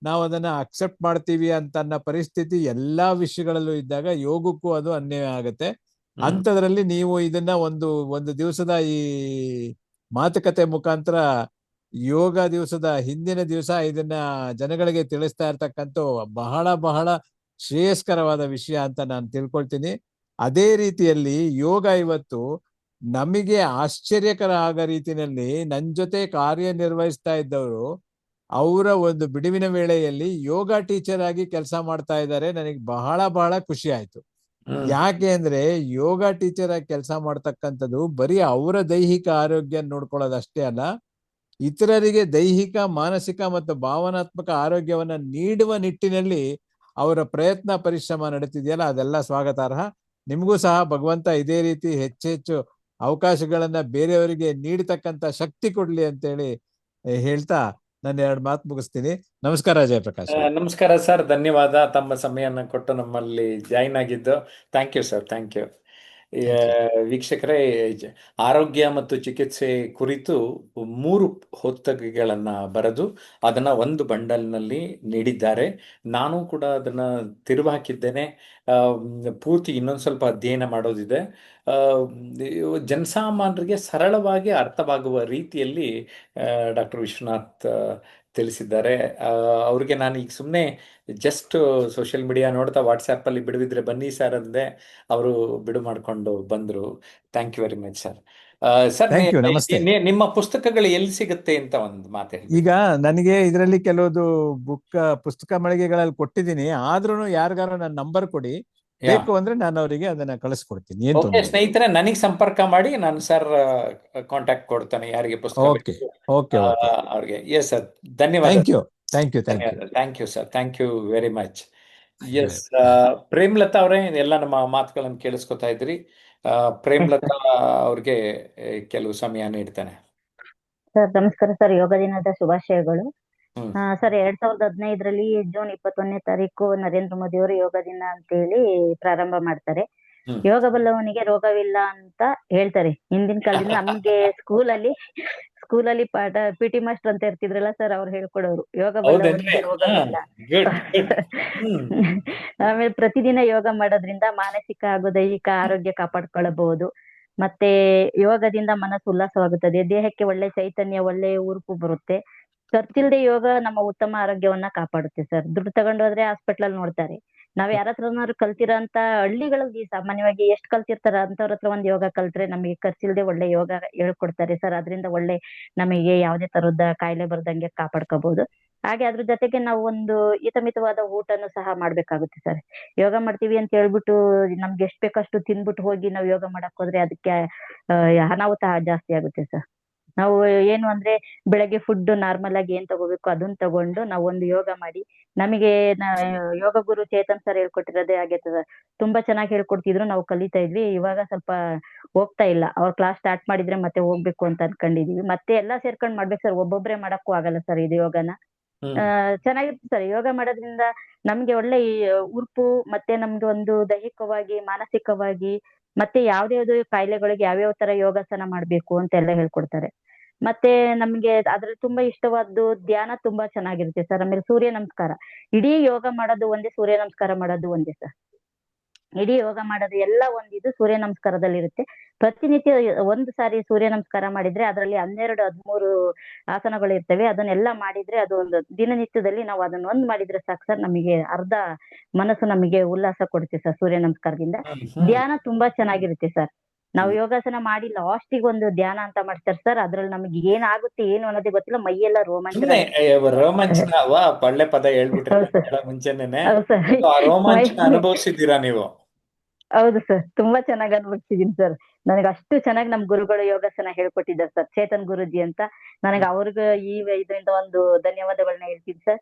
ನಾವು ಅದನ್ನ ಅಕ್ಸೆಪ್ಟ್ ಮಾಡ್ತೀವಿ ಅಂತ ಅನ್ನೋ ಪರಿಸ್ಥಿತಿ ಎಲ್ಲಾ ವಿಷಯಗಳಲ್ಲೂ ಇದ್ದಾಗ ಯೋಗಕ್ಕೂ ಅದು ಅನ್ಯಾಯ ಆಗುತ್ತೆ. ಅಂಥದ್ರಲ್ಲಿ ನೀವು ಇದನ್ನ ಒಂದು ದಿವಸದ ಈ ಮಾತುಕತೆ ಮುಖಾಂತರ ಯೋಗ ದಿವಸದ ಹಿಂದಿನ ದಿವಸ ಇದನ್ನ ಜನಗಳಿಗೆ ತಿಳಿಸ್ತಾ ಇರ್ತಕ್ಕಂಥ ಬಹಳ ಬಹಳ ಶ್ರೇಯಸ್ಕರವಾದ ವಿಷಯ ಅಂತ ನಾನು ತಿಳ್ಕೊಳ್ತೀನಿ. ಅದೇ ರೀತಿಯಲ್ಲಿ ಯೋಗ ಇವತ್ತು ನಮಗೆ ಆಶ್ಚರ್ಯಕರ ಆಗೋ ರೀತಿಯಲ್ಲಿ ನನ್ನ ಜೊತೆ ಕಾರ್ಯನಿರ್ವಹಿಸ್ತಾ ಇದ್ದವರು ಅವರ ಒಂದು ಬಿಡುವಿನ ವೇಳೆಯಲ್ಲಿ ಯೋಗ ಟೀಚರ್ ಆಗಿ ಕೆಲಸ ಮಾಡ್ತಾ ಇದ್ದಾರೆ. ನನಗೆ ಬಹಳ ಬಹಳ ಖುಷಿ ಆಯ್ತು. ಯಾಕೆ ಅಂದ್ರೆ ಯೋಗ ಟೀಚರ್ ಆಗಿ ಕೆಲಸ ಮಾಡ್ತಕ್ಕಂಥದ್ದು ಬರೀ ಅವರ ದೈಹಿಕ ಆರೋಗ್ಯ ನೋಡ್ಕೊಳ್ಳೋದಷ್ಟೇ ಅಲ್ಲ, ಇತರರಿಗೆ ದೈಹಿಕ, ಮಾನಸಿಕ ಮತ್ತು ಭಾವನಾತ್ಮಕ ಆರೋಗ್ಯವನ್ನ ನೀಡುವ ನಿಟ್ಟಿನಲ್ಲಿ ಅವರ ಪ್ರಯತ್ನ ಪರಿಶ್ರಮ ನಡೀತಿದೆಯಲ್ಲ, ಅದೆಲ್ಲ ಸ್ವಾಗತಾರ್ಹ. ನಿಮಗೂ ಸಹ ಭಗವಂತ ಇದೇ ರೀತಿ ಹೆಚ್ಚೆಚ್ಚು ಅವಕಾಶಗಳನ್ನ ಬೇರೆಯವರಿಗೆ ನೀಡತಕ್ಕಂತ ಶಕ್ತಿ ಕೊಡ್ಲಿ ಅಂತೇಳಿ ಹೇಳ್ತಾ ನಾನು 2 ಮಾತು ಮುಗಿಸ್ತೀನಿ. ನಮಸ್ಕಾರ ಜಯಪ್ರಕಾಶ್. ನಮಸ್ಕಾರ ಸರ್, ಧನ್ಯವಾದ ತಮ್ಮ ಸಮಯವನ್ನು ಕೊಟ್ಟು ನಮ್ಮಲ್ಲಿ ಜಾಯಿನ್ ಆಗಿದ್ದು. Thank you sir, thank you. ವೀಕ್ಷಕರೇ, ಆರೋಗ್ಯ ಮತ್ತು ಚಿಕಿತ್ಸೆ ಕುರಿತು 3 ಪುಸ್ತಕಗಳನ್ನು ಬರೆದು ಅದನ್ನು ಒಂದು ಬಂಡಲ್ನಲ್ಲಿ ನೀಡಿದ್ದಾರೆ. ನಾನು ಕೂಡ ಅದನ್ನು ತಿರುವು ಹಾಕಿದ್ದೇನೆ. ಪೂರ್ತಿ ಇನ್ನೊಂದು ಸ್ವಲ್ಪ ಅಧ್ಯಯನ ಮಾಡೋದಿದೆ. ಜನಸಾಮಾನ್ಯರಿಗೆ ಸರಳವಾಗಿ ಅರ್ಥವಾಗುವ ರೀತಿಯಲ್ಲಿ ಡಾಕ್ಟರ್ ವಿಶ್ವನಾಥ್ ತಿಳಿಸಿದ್ದಾರೆ. ಅವ್ರಿಗೆ ನಾನು ಈಗ ಸುಮ್ಮನೆ ಜಸ್ಟ್ ಸೋಷಿಯಲ್ ಮೀಡಿಯಾ ನೋಡ್ತಾ ವಾಟ್ಸ್ಯಾಪಲ್ಲಿ ಬಿಡುವಿದ್ರೆ ಬನ್ನಿ ಸರ್ ಅಂದೆ. ಅವರು ಬಿಡು ಮಾಡಿಕೊಂಡು ಬಂದರು. Thank you very much sir. Sir, Thank you, ನಮಸ್ತೆ. ನಿಮ್ಮ ಪುಸ್ತಕಗಳು ಎಲ್ಲಿ ಸಿಗುತ್ತೆ ಅಂತ ಒಂದು ಮಾತು ಹೇಳಿ. ಈಗ ನನಗೆ ಇದರಲ್ಲಿ ಕೆಲವುದು ಪುಸ್ತಕ ಮಳಿಗೆಗಳಲ್ಲಿ ಕೊಟ್ಟಿದ್ದೀನಿ. ಆದ್ರೂ ಯಾರಿಗಾರು ನನ್ನ ನಂಬರ್ ಕೊಡಿ, ಬೇಕು ಅಂದ್ರೆ ನಾನು ಅವರಿಗೆ ಅದನ್ನ ಕಳಿಸ್ಕೊಡ್ತೀನಿ. ಏನ್ ಓಕೆ ತೊಂದ್ರೆ ಇಲ್ಲ. ಸ್ನೇಹಿತರೆ, ನನಗೆ ಸಂಪರ್ಕ ಮಾಡಿ, ನಾನು ಸರ್ ಕಾಂಟ್ಯಾಕ್ಟ್ ಕೊಡ್ತಾನೆ ಯಾರಿಗೆ ಪುಸ್ತಕ ಓಕೆ ಬೇಕು ಓಕೆ ಓಕೆ ಅವ್ರಿಗೆ. ಎಸ್ ಸರ್, ಧನ್ಯವಾದ. Thank you thank you thank you. ಧನ್ಯವಾದ. Thank you sir, thank you very much. Yes, Premlata ಅವರೇ, ಎಲ್ಲ ನಮ್ಮ ಮಾತುಗಳನ್ನು ಕೇಳಿಸ್ಕೊತಾ ಇದ್ರಿ. ಪ್ರೇಮ್ಲತಾ ಅವ್ರಿಗೆ ಕೆಲವು ಸಮಯ ನೀಡ್ತಾನೆ. ಸರ್ ನಮಸ್ಕಾರ ಸರ್, ಯೋಗ ದಿನದ ಶುಭಾಶಯಗಳು. ಹ್ಮ್. ಸರ್ 2015ರಲ್ಲಿ ಜೂನ್ 21ನೇ ತಾರೀಕು ನರೇಂದ್ರ ಮೋದಿ ಅವರು ಯೋಗ ದಿನ ಅಂತ ಹೇಳಿ ಪ್ರಾರಂಭ ಮಾಡ್ತಾರೆ. ಹ್ಮ್. ಯೋಗ ಬಲ್ಲವನಿಗೆ ರೋಗವಿಲ್ಲ ಅಂತ ಹೇಳ್ತಾರೆ. ಹಿಂದಿನ ಕಾಲದಿಂದ ನಮ್ಗೆ ಸ್ಕೂಲಲ್ಲಿ ಪಾಠ PT ಮಾಸ್ಟರ್ ಅಂತ ಇರ್ತಿದ್ರಲ್ಲ ಸರ್, ಅವ್ರು ಹೇಳ್ಕೊಡೋರು ಯೋಗ ಹೌದೇನ್ರಿ? ಬಲ್ಲವನಿಗೆ ರೋಗವಿಲ್ಲ. Good good. ಹ್ಮ್. ಆಮೇಲೆ ಪ್ರತಿದಿನ ಯೋಗ ಮಾಡೋದ್ರಿಂದ ಮಾನಸಿಕ ಹಾಗೂ ದೈಹಿಕ ಆರೋಗ್ಯ ಕಾಪಾಡ್ಕೊಳ್ಳಬಹುದು. ಮತ್ತೆ ಯೋಗದಿಂದ ಮನಸ್ಸು ಉಲ್ಲಾಸವಾಗುತ್ತದೆ, ದೇಹಕ್ಕೆ ಒಳ್ಳೆ ಚೈತನ್ಯ, ಒಳ್ಳೆ ಉರುಪು ಬರುತ್ತೆ. ಖರ್ಚಿಲ್ದೆ ಯೋಗ ನಮ್ಮ ಉತ್ತಮ ಆರೋಗ್ಯವನ್ನ ಕಾಪಾಡುತ್ತೆ ಸರ್. ದುಡ್ಡು ತಗೊಂಡೋದ್ರೆ ಹಾಸ್ಪಿಟಲ್ ಅಲ್ಲಿ ನೋಡ್ತಾರೆ. ನಾವ್ ಯಾರ ಹತ್ರನಾದ್ರು ಕಲ್ತಿರೋಂತ ಹಳ್ಳಿಗಳಲ್ಲಿ ಸಾಮಾನ್ಯವಾಗಿ ಎಷ್ಟ್ ಕಲ್ತಿರ್ತಾರ ಅಂತವ್ರ ಹತ್ರ ಒಂದ್ ಯೋಗ ಕಲ್ತ್ರೆ ನಮಗೆ ಖರ್ಚಿಲ್ದೆ ಒಳ್ಳೆ ಯೋಗ ಹೇಳ್ಕೊಡ್ತಾರೆ ಸರ್. ಅದರಿಂದ ಒಳ್ಳೆ ನಮಗೆ ಯಾವುದೇ ತರದ ಕಾಯಿಲೆ ಬರ್ದಂಗೆ ಕಾಪಾಡ್ಕೋಬಹುದು. ಹಾಗೆ ಅದ್ರ ಜೊತೆಗೆ ನಾವು ಒಂದು ಹಿತಮಿತವಾದ ಊಟನು ಸಹ ಮಾಡ್ಬೇಕಾಗುತ್ತೆ ಸರ್. ಯೋಗ ಮಾಡ್ತೀವಿ ಅಂತ ಹೇಳ್ಬಿಟ್ಟು ನಮ್ಗೆ ಎಷ್ಟ್ ಬೇಕಷ್ಟು ತಿನ್ಬಿಟ್ಟು ಹೋಗಿ ನಾವು ಯೋಗ ಮಾಡಕ್ ಹೋದ್ರೆ ಅದಕ್ಕೆ ಅನಾಹುತ ಜಾಸ್ತಿ ಆಗುತ್ತೆ ಸರ್. ನಾವು ಏನು ಅಂದ್ರೆ ಬೆಳಗ್ಗೆ ಫುಡ್ ನಾರ್ಮಲ್ ಆಗಿ ಏನ್ ತಗೋಬೇಕು ಅದನ್ನ ತಗೊಂಡು ನಾವು ಒಂದು ಯೋಗ ಮಾಡಿ, ನಮಗೆ ಯೋಗ ಗುರು ಚೇತನ್ ಸರ್ ಹೇಳ್ಕೊಟ್ಟಿರೋದೇ ಆಗೈತೆ ಸರ್. ತುಂಬಾ ಚೆನ್ನಾಗಿ ಹೇಳ್ಕೊಡ್ತಿದ್ರು, ನಾವು ಕಲಿತಾ ಇದ್ವಿ. ಇವಾಗ ಸ್ವಲ್ಪ ಹೋಗ್ತಾ ಇಲ್ಲ. ಅವ್ರ ಕ್ಲಾಸ್ ಸ್ಟಾರ್ಟ್ ಮಾಡಿದ್ರೆ ಮತ್ತೆ ಹೋಗ್ಬೇಕು ಅಂತ ಅನ್ಕೊಂಡಿದೀವಿ. ಮತ್ತೆ ಎಲ್ಲಾ ಸೇರ್ಕೊಂಡ್ ಮಾಡ್ಬೇಕು ಸರ್, ಒಬ್ಬೊಬ್ರೆ ಮಾಡಕ್ಕೂ ಆಗಲ್ಲ ಸರ್ ಇದು ಯೋಗನ. ಚೆನ್ನಾಗಿರುತ್ತೆ ಸರ್. ಯೋಗ ಮಾಡೋದ್ರಿಂದ ನಮ್ಗೆ ಒಳ್ಳೆ ಉರುಪು, ಮತ್ತೆ ನಮ್ಗೆ ಒಂದು ದೈಹಿಕವಾಗಿ, ಮಾನಸಿಕವಾಗಿ, ಮತ್ತೆ ಯಾವ್ದ್ಯಾವ್ದು ಕಾಯಿಲೆಗಳಿಗೆ ಯಾವ್ಯಾವ ತರ ಯೋಗಾಸನ ಮಾಡ್ಬೇಕು ಅಂತ ಎಲ್ಲ ಹೇಳ್ಕೊಡ್ತಾರೆ. ಮತ್ತೆ ನಮ್ಗೆ ಅದ್ರಲ್ಲಿ ತುಂಬಾ ಇಷ್ಟವಾದ್ದು ಧ್ಯಾನ ತುಂಬಾ ಚೆನ್ನಾಗಿರುತ್ತೆ ಸರ್. ಆಮೇಲೆ ಸೂರ್ಯ ನಮಸ್ಕಾರ, ಇಡೀ ಯೋಗ ಮಾಡೋದು ಒಂದೇ, ಸೂರ್ಯ ನಮಸ್ಕಾರ ಮಾಡೋದು ಒಂದೇ ಸರ್. ಇಡೀ ಯೋಗ ಮಾಡೋದು ಎಲ್ಲ ಒಂದಿದು ಸೂರ್ಯ ನಮಸ್ಕಾರದಲ್ಲಿ ಇರುತ್ತೆ. ಪ್ರತಿನಿತ್ಯ ಒಂದು ಸಾರಿ ಸೂರ್ಯ ನಮಸ್ಕಾರ ಮಾಡಿದ್ರೆ ಅದರಲ್ಲಿ 12, 13 ಆಸನಗಳು ಇರ್ತವೆ. ಅದನ್ನೆಲ್ಲ ಮಾಡಿದ್ರೆ ಅದು ಒಂದು ದಿನನಿತ್ಯದಲ್ಲಿ ನಾವು ಅದನ್ನ ಒಂದ್ ಮಾಡಿದ್ರೆ ಸಾಕು ಸರ್, ನಮಗೆ ಅರ್ಧ ಮನಸ್ಸು ನಮಗೆ ಉಲ್ಲಾಸ ಕೊಡುತ್ತೆ ಸರ್ ಸೂರ್ಯ ನಮಸ್ಕಾರದಿಂದ. ಧ್ಯಾನ ತುಂಬಾ ಚೆನ್ನಾಗಿರುತ್ತೆ ಸರ್. ನಾವು ಯೋಗಾಸನ ಮಾಡಿ ಲಾಸ್ಟಿಗೆ ಒಂದು ಧ್ಯಾನ ಅಂತ ಮಾಡ್ತಾರೆ ಸರ್. ಅದ್ರಲ್ಲಿ ನಮಗೆ ಏನಾಗುತ್ತೆ ಏನು ಅನ್ನೋದೇ ಗೊತ್ತಿಲ್ಲ, ಮೈಯೆಲ್ಲ ರೋಮಾಂಚನ. ರೋಮಾಂಚನ ಒಳ್ಳೆ ಪದ ಹೇಳ್ಬಿಟ್ರೆ ಮುಂಚೆನೆ. ಹೌದು ಸರ್. ಆ ರೋಮಾಂಚನ ಅನುಭವಿಸಿದ್ದೀರಾ ನೀವು? ಹೌದು ಸರ್, ತುಂಬಾ ಚೆನ್ನಾಗಿ ಅನ್ಭವಿಸಿದೀನಿ ಸರ್. ನನಗೆ ಅಷ್ಟು ಚೆನ್ನಾಗಿ ನಮ್ ಗುರುಗಳು ಯೋಗಾಸನ ಹೇಳ್ಕೊಟ್ಟಿದ್ದಾರೆ ಸರ್, ಚೇತನ್ ಗುರುಜಿ ಅಂತ. ನನಗೆ ಅವ್ರಿಗೂ ಈ ಇದರಿಂದ ಒಂದು ಧನ್ಯವಾದಗಳನ್ನ ಹೇಳ್ತೀನಿ ಸರ್.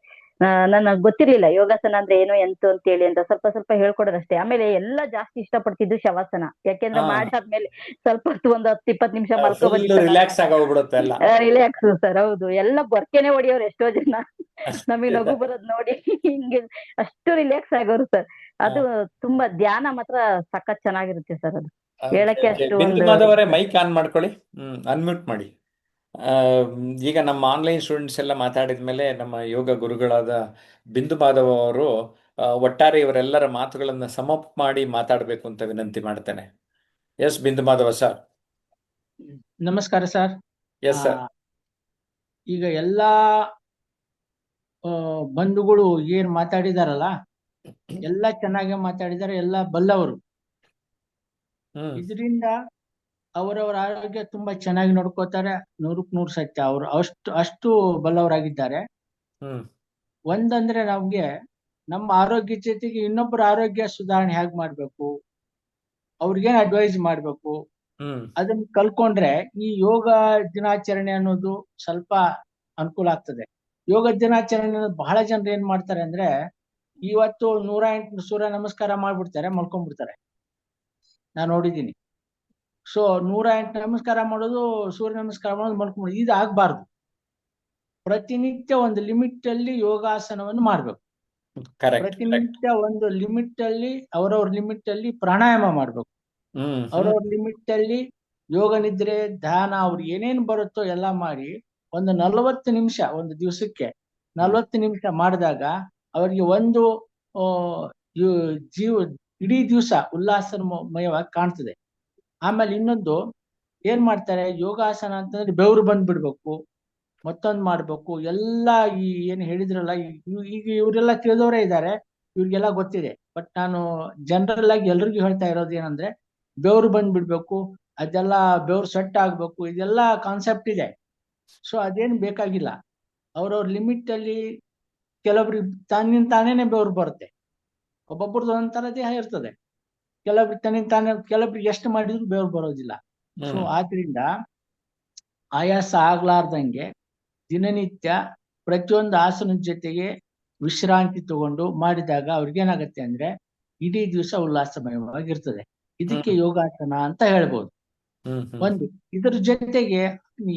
ನನಗೆ ಗೊತ್ತಿರ್ಲಿಲ್ಲ ಯೋಗಾಸನ ಅಂದ್ರೆ ಏನು ಎಂತು ಅಂತ ಹೇಳಿ ಅಂತ. ಸ್ವಲ್ಪ ಸ್ವಲ್ಪ ಹೇಳ್ಕೊಡೋದಷ್ಟೇ. ಆಮೇಲೆ ಎಲ್ಲ ಜಾಸ್ತಿ ಇಷ್ಟಪಡ್ತಿದ್ದು ಶವಾಸನ. ಯಾಕೆಂದ್ರೆ ಮಾಡಾದ್ಮೇಲೆ ಸ್ವಲ್ಪ ಹೊತ್ತು ಒಂದು 10-20 ನಿಮಿಷ ರಿಲ್ಯಾಕ್ಸ್ ಆಗೋಗ್ಬಿಡುತ್ತೆ ಎಲ್ಲ. Relax sir. ಹೌದು, ಎಲ್ಲ ಗೊರ್ಕೆನೆ ಹೊಡಿಯೋರು ಎಷ್ಟೋ ಜನ. ನಮಗೆ ನಗು ಬರೋದ್ ನೋಡಿ ಹಿಂಗೆ ಅಷ್ಟು ರಿಲ್ಯಾಕ್ಸ್ ಆಗೋರು ಸರ್. ಅದು ತುಂಬಾ ಧ್ಯಾನ ಮಾತ್ರ ಸಖತ್ ಚೆನ್ನಾಗಿರುತ್ತೆ ಸರ್. ಅದು ಹೇಳಕ್ಕೆ ಅಷ್ಟು ಬಿಂದುಮಾದವರೇ ಮೈಕ್ ಆನ್ ಮಾಡ್ಕೊಳ್ಳಿ, ಅನ್ಮ್ಯೂಟ್ ಮಾಡಿ. ಈಗ ನಮ್ಮ ಆನ್ಲೈನ್ ಸ್ಟೂಡೆಂಟ್ಸ್ ಎಲ್ಲ ಮಾತಾಡಿದ ಮೇಲೆ ನಮ್ಮ ಯೋಗ ಗುರುಗಳಾದ ಬಿಂದು ಮಾಧವ ಅವರು ಒಟ್ಟಾರೆ ಇವರೆಲ್ಲರ ಮಾತುಗಳನ್ನ ಸಮಪ್ ಮಾಡಿ ಮಾತಾಡಬೇಕು ಅಂತ ವಿನಂತಿ ಮಾಡ್ತೇನೆ. ಎಸ್ ಬಿಂದು ಮಾಧವ ಸರ್. ನಮಸ್ಕಾರ ಸರ್. Yes sir. ಈಗ ಎಲ್ಲಾ ಬಂಧುಗಳು ಏನ್ ಮಾತಾಡಿದಾರಲ್ಲ ಎಲ್ಲ ಚೆನ್ನಾಗಿ ಮಾತಾಡಿದ್ದಾರೆ, ಎಲ್ಲ ಬಲ್ಲವರು. ಇದರಿಂದ ಅವರವರ ಆರೋಗ್ಯ ತುಂಬಾ ಚೆನ್ನಾಗಿ ನೋಡ್ಕೋತಾರೆ. 100% ಸತ್ಯ. ಅವರು ಅಷ್ಟು ಬಲ್ಲವರಾಗಿದ್ದಾರೆ. ಒಂದಂದ್ರೆ ನಮ್ಗೆ ನಮ್ಮ ಆರೋಗ್ಯ ಜೊತೆಗೆ ಇನ್ನೊಬ್ಬರ ಆರೋಗ್ಯ ಸುಧಾರಣೆ ಹೇಗ್ ಮಾಡ್ಬೇಕು, ಅವ್ರಿಗೇನ್ ಅಡ್ವೈಸ್ ಮಾಡ್ಬೇಕು, ಹ್ಮ್ ಅದನ್ನ ಕಲ್ಕೊಂಡ್ರೆ ಈ ಯೋಗ ದಿನಾಚರಣೆ ಅನ್ನೋದು ಸ್ವಲ್ಪ ಅನುಕೂಲ ಆಗ್ತದೆ. ಯೋಗ ದಿನಾಚರಣೆ ಅನ್ನೋದು ಬಹಳ ಜನರು ಏನ್ ಮಾಡ್ತಾರೆ ಅಂದ್ರೆ, ಇವತ್ತು 108 ಸೂರ್ಯ ನಮಸ್ಕಾರ ಮಾಡ್ಬಿಡ್ತಾರೆ, ಮಲ್ಕೊಂಡ್ಬಿಡ್ತಾರೆ. ನಾನು ನೋಡಿದ್ದೀನಿ. ಸೊ 108 ನಮಸ್ಕಾರ ಮಾಡೋದು, ಸೂರ್ಯ ನಮಸ್ಕಾರ ಮಾಡೋದು, ಮಲ್ಕೊಂಡ್ಬಿಡೋದು, ಇದು ಆಗ್ಬಾರ್ದು. ಪ್ರತಿನಿತ್ಯ ಒಂದು ಲಿಮಿಟ್ ಅಲ್ಲಿ ಯೋಗಾಸನವನ್ನು ಮಾಡ್ಬೇಕು. Correct correct. ಪ್ರತಿನಿತ್ಯ ಒಂದು ಲಿಮಿಟ್ ಅಲ್ಲಿ, ಅವರವ್ರ ಲಿಮಿಟ್ ಅಲ್ಲಿ ಪ್ರಾಣಾಯಾಮ ಮಾಡ್ಬೇಕು. ಹ್ಮ್ ಅವ್ರವ್ರ ಲಿಮಿಟ್ ಅಲ್ಲಿ ಯೋಗ ನಿದ್ರೆ, ಧ್ಯಾನ, ಅವ್ರು ಏನೇನ್ ಬರುತ್ತೋ ಎಲ್ಲ ಮಾಡಿ ಒಂದು 40 ನಿಮಿಷ, ಒಂದು ದಿವಸಕ್ಕೆ 40 ನಿಮಿಷ ಮಾಡಿದಾಗ ಅವರಿಗೆ ಒಂದು ಜೀವ ಇಡೀ ದಿವಸ ಉಲ್ಲಾಸಮಯವಾಗಿ ಕಾಣ್ತದೆ. ಆಮೇಲೆ ಇನ್ನೊಂದು ಏನ್ ಮಾಡ್ತಾರೆ, ಯೋಗಾಸನ ಅಂತಂದ್ರೆ ಬೆವರು ಬಂದ್ಬಿಡ್ಬೇಕು, ಮತ್ತೊಂದು ಮಾಡ್ಬೇಕು, ಎಲ್ಲ ಈ ಏನ್ ಹೇಳಿದ್ರಲ್ಲ, ಈಗ ಇವರೆಲ್ಲ ತಿಳಿದವರೇ ಇದ್ದಾರೆ, ಇವ್ರಿಗೆಲ್ಲ ಗೊತ್ತಿದೆ. ಬಟ್ ನಾನು ಜನರಲ್ ಆಗಿ ಎಲ್ರಿಗೂ ಹೇಳ್ತಾ ಇರೋದು ಏನಂದ್ರೆ, ಬೆವರು ಬಂದ್ಬಿಡ್ಬೇಕು, ಅದೆಲ್ಲ ಬೆವರು ಸೆಟ್ ಆಗ್ಬೇಕು, ಇದೆಲ್ಲ ಕಾನ್ಸೆಪ್ಟ್ ಇದೆ. ಸೊ ಅದೇನು ಬೇಕಾಗಿಲ್ಲ. ಅವ್ರವ್ರ ಲಿಮಿಟ್ ಅಲ್ಲಿ ಕೆಲವ್ರಿಗೆ ತಾನೇನೆ ಬೆವರು ಬರುತ್ತೆ. ಒಬ್ಬೊಬ್ರದ್ದು ಒಂಥರ ದೇಹ ಇರ್ತದೆ. ಕೆಲವ್ರಿಗೆ ತಾನೇ, ಕೆಲವ್ರಿಗೆ ಎಷ್ಟು ಮಾಡಿದ್ರು ಬೆವರು ಬರೋದಿಲ್ಲ. ಸೊ ಆದ್ರಿಂದ ಆಯಾಸ ಆಗ್ಲಾರ್ದಂಗೆ ದಿನನಿತ್ಯ ಪ್ರತಿಯೊಂದು ಆಸನದ ಜೊತೆಗೆ ವಿಶ್ರಾಂತಿ ತಗೊಂಡು ಮಾಡಿದಾಗ ಅವ್ರಿಗೇನಾಗತ್ತೆ ಅಂದ್ರೆ ಇಡೀ ದಿವಸ ಉಲ್ಲಾಸಮಯವಾಗಿರ್ತದೆ. ಇದಕ್ಕೆ ಯೋಗಾಸನ ಅಂತ ಹೇಳ್ಬೋದು. ಒಂದು ಇದ್ರ ಜೊತೆಗೆ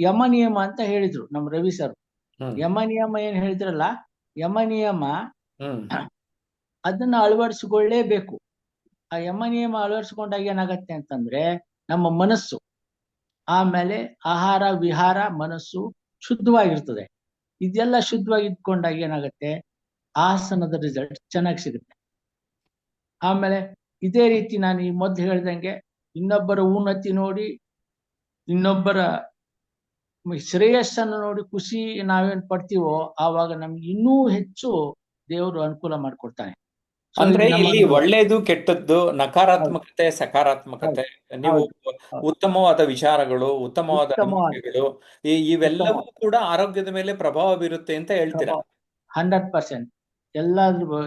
ಯಮ ನಿಯಮ ಅಂತ ಹೇಳಿದ್ರು ನಮ್ ರವಿ ಸರ್. ಯಮ ನಿಯಮ ಏನ್ ಹೇಳಿದ್ರಲ್ಲ, ಯಮ ನಿಯಮ ಅದನ್ನ ಅಳವಡಿಸಿಕೊಳ್ಳೇಬೇಕು. ಆ ಯಮ ನಿಯಮ ಅಳವಡಿಸ್ಕೊಂಡಾಗ ಏನಾಗತ್ತೆ ಅಂತಂದ್ರೆ, ನಮ್ಮ ಮನಸ್ಸು, ಆಮೇಲೆ ಆಹಾರ ವಿಹಾರ, ಮನಸ್ಸು ಶುದ್ಧವಾಗಿರ್ತದೆ. ಇದೆಲ್ಲ ಶುದ್ಧವಾಗಿ ಇಟ್ಕೊಂಡಾಗ ಏನಾಗತ್ತೆ, ಆಸನದ ರಿಸಲ್ಟ್ ಚೆನ್ನಾಗಿ ಸಿಗುತ್ತೆ. ಆಮೇಲೆ ಇದೇ ರೀತಿ ನಾನು ಈ ಮೊದ್ಲು ಹೇಳ್ದಂಗೆ, ಇನ್ನೊಬ್ಬರ ಉನ್ನತಿ ನೋಡಿ, ಇನ್ನೊಬ್ಬರ ಶ್ರೇಯಸ್ಸನ್ನು ನೋಡಿ ಖುಷಿ ನಾವೇನ್ ಪಡ್ತೀವೋ, ಆವಾಗ ನಮ್ಗೆ ಇನ್ನೂ ಹೆಚ್ಚು ದೇವರು ಅನುಕೂಲ ಮಾಡ್ಕೊಡ್ತಾನೆ. ಅಂದ್ರೆ ಇಲ್ಲಿ ಒಳ್ಳೇದು ಕೆಟ್ಟದ್ದು, ನಕಾರಾತ್ಮಕತೆ ಸಕಾರಾತ್ಮಕತೆ, ನೀವು ಉತ್ತಮವಾದ ವಿಚಾರಗಳು, ಉತ್ತಮವಾದ ನಂಬಿಕೆಗಳು, ಇವೆಲ್ಲವೂ ಕೂಡ ಆರೋಗ್ಯದ ಮೇಲೆ ಪ್ರಭಾವ ಬೀರುತ್ತೆ ಅಂತ ಹೇಳ್ತೀರಾ? 100%. ಎಲ್ಲಾದ್ರೂ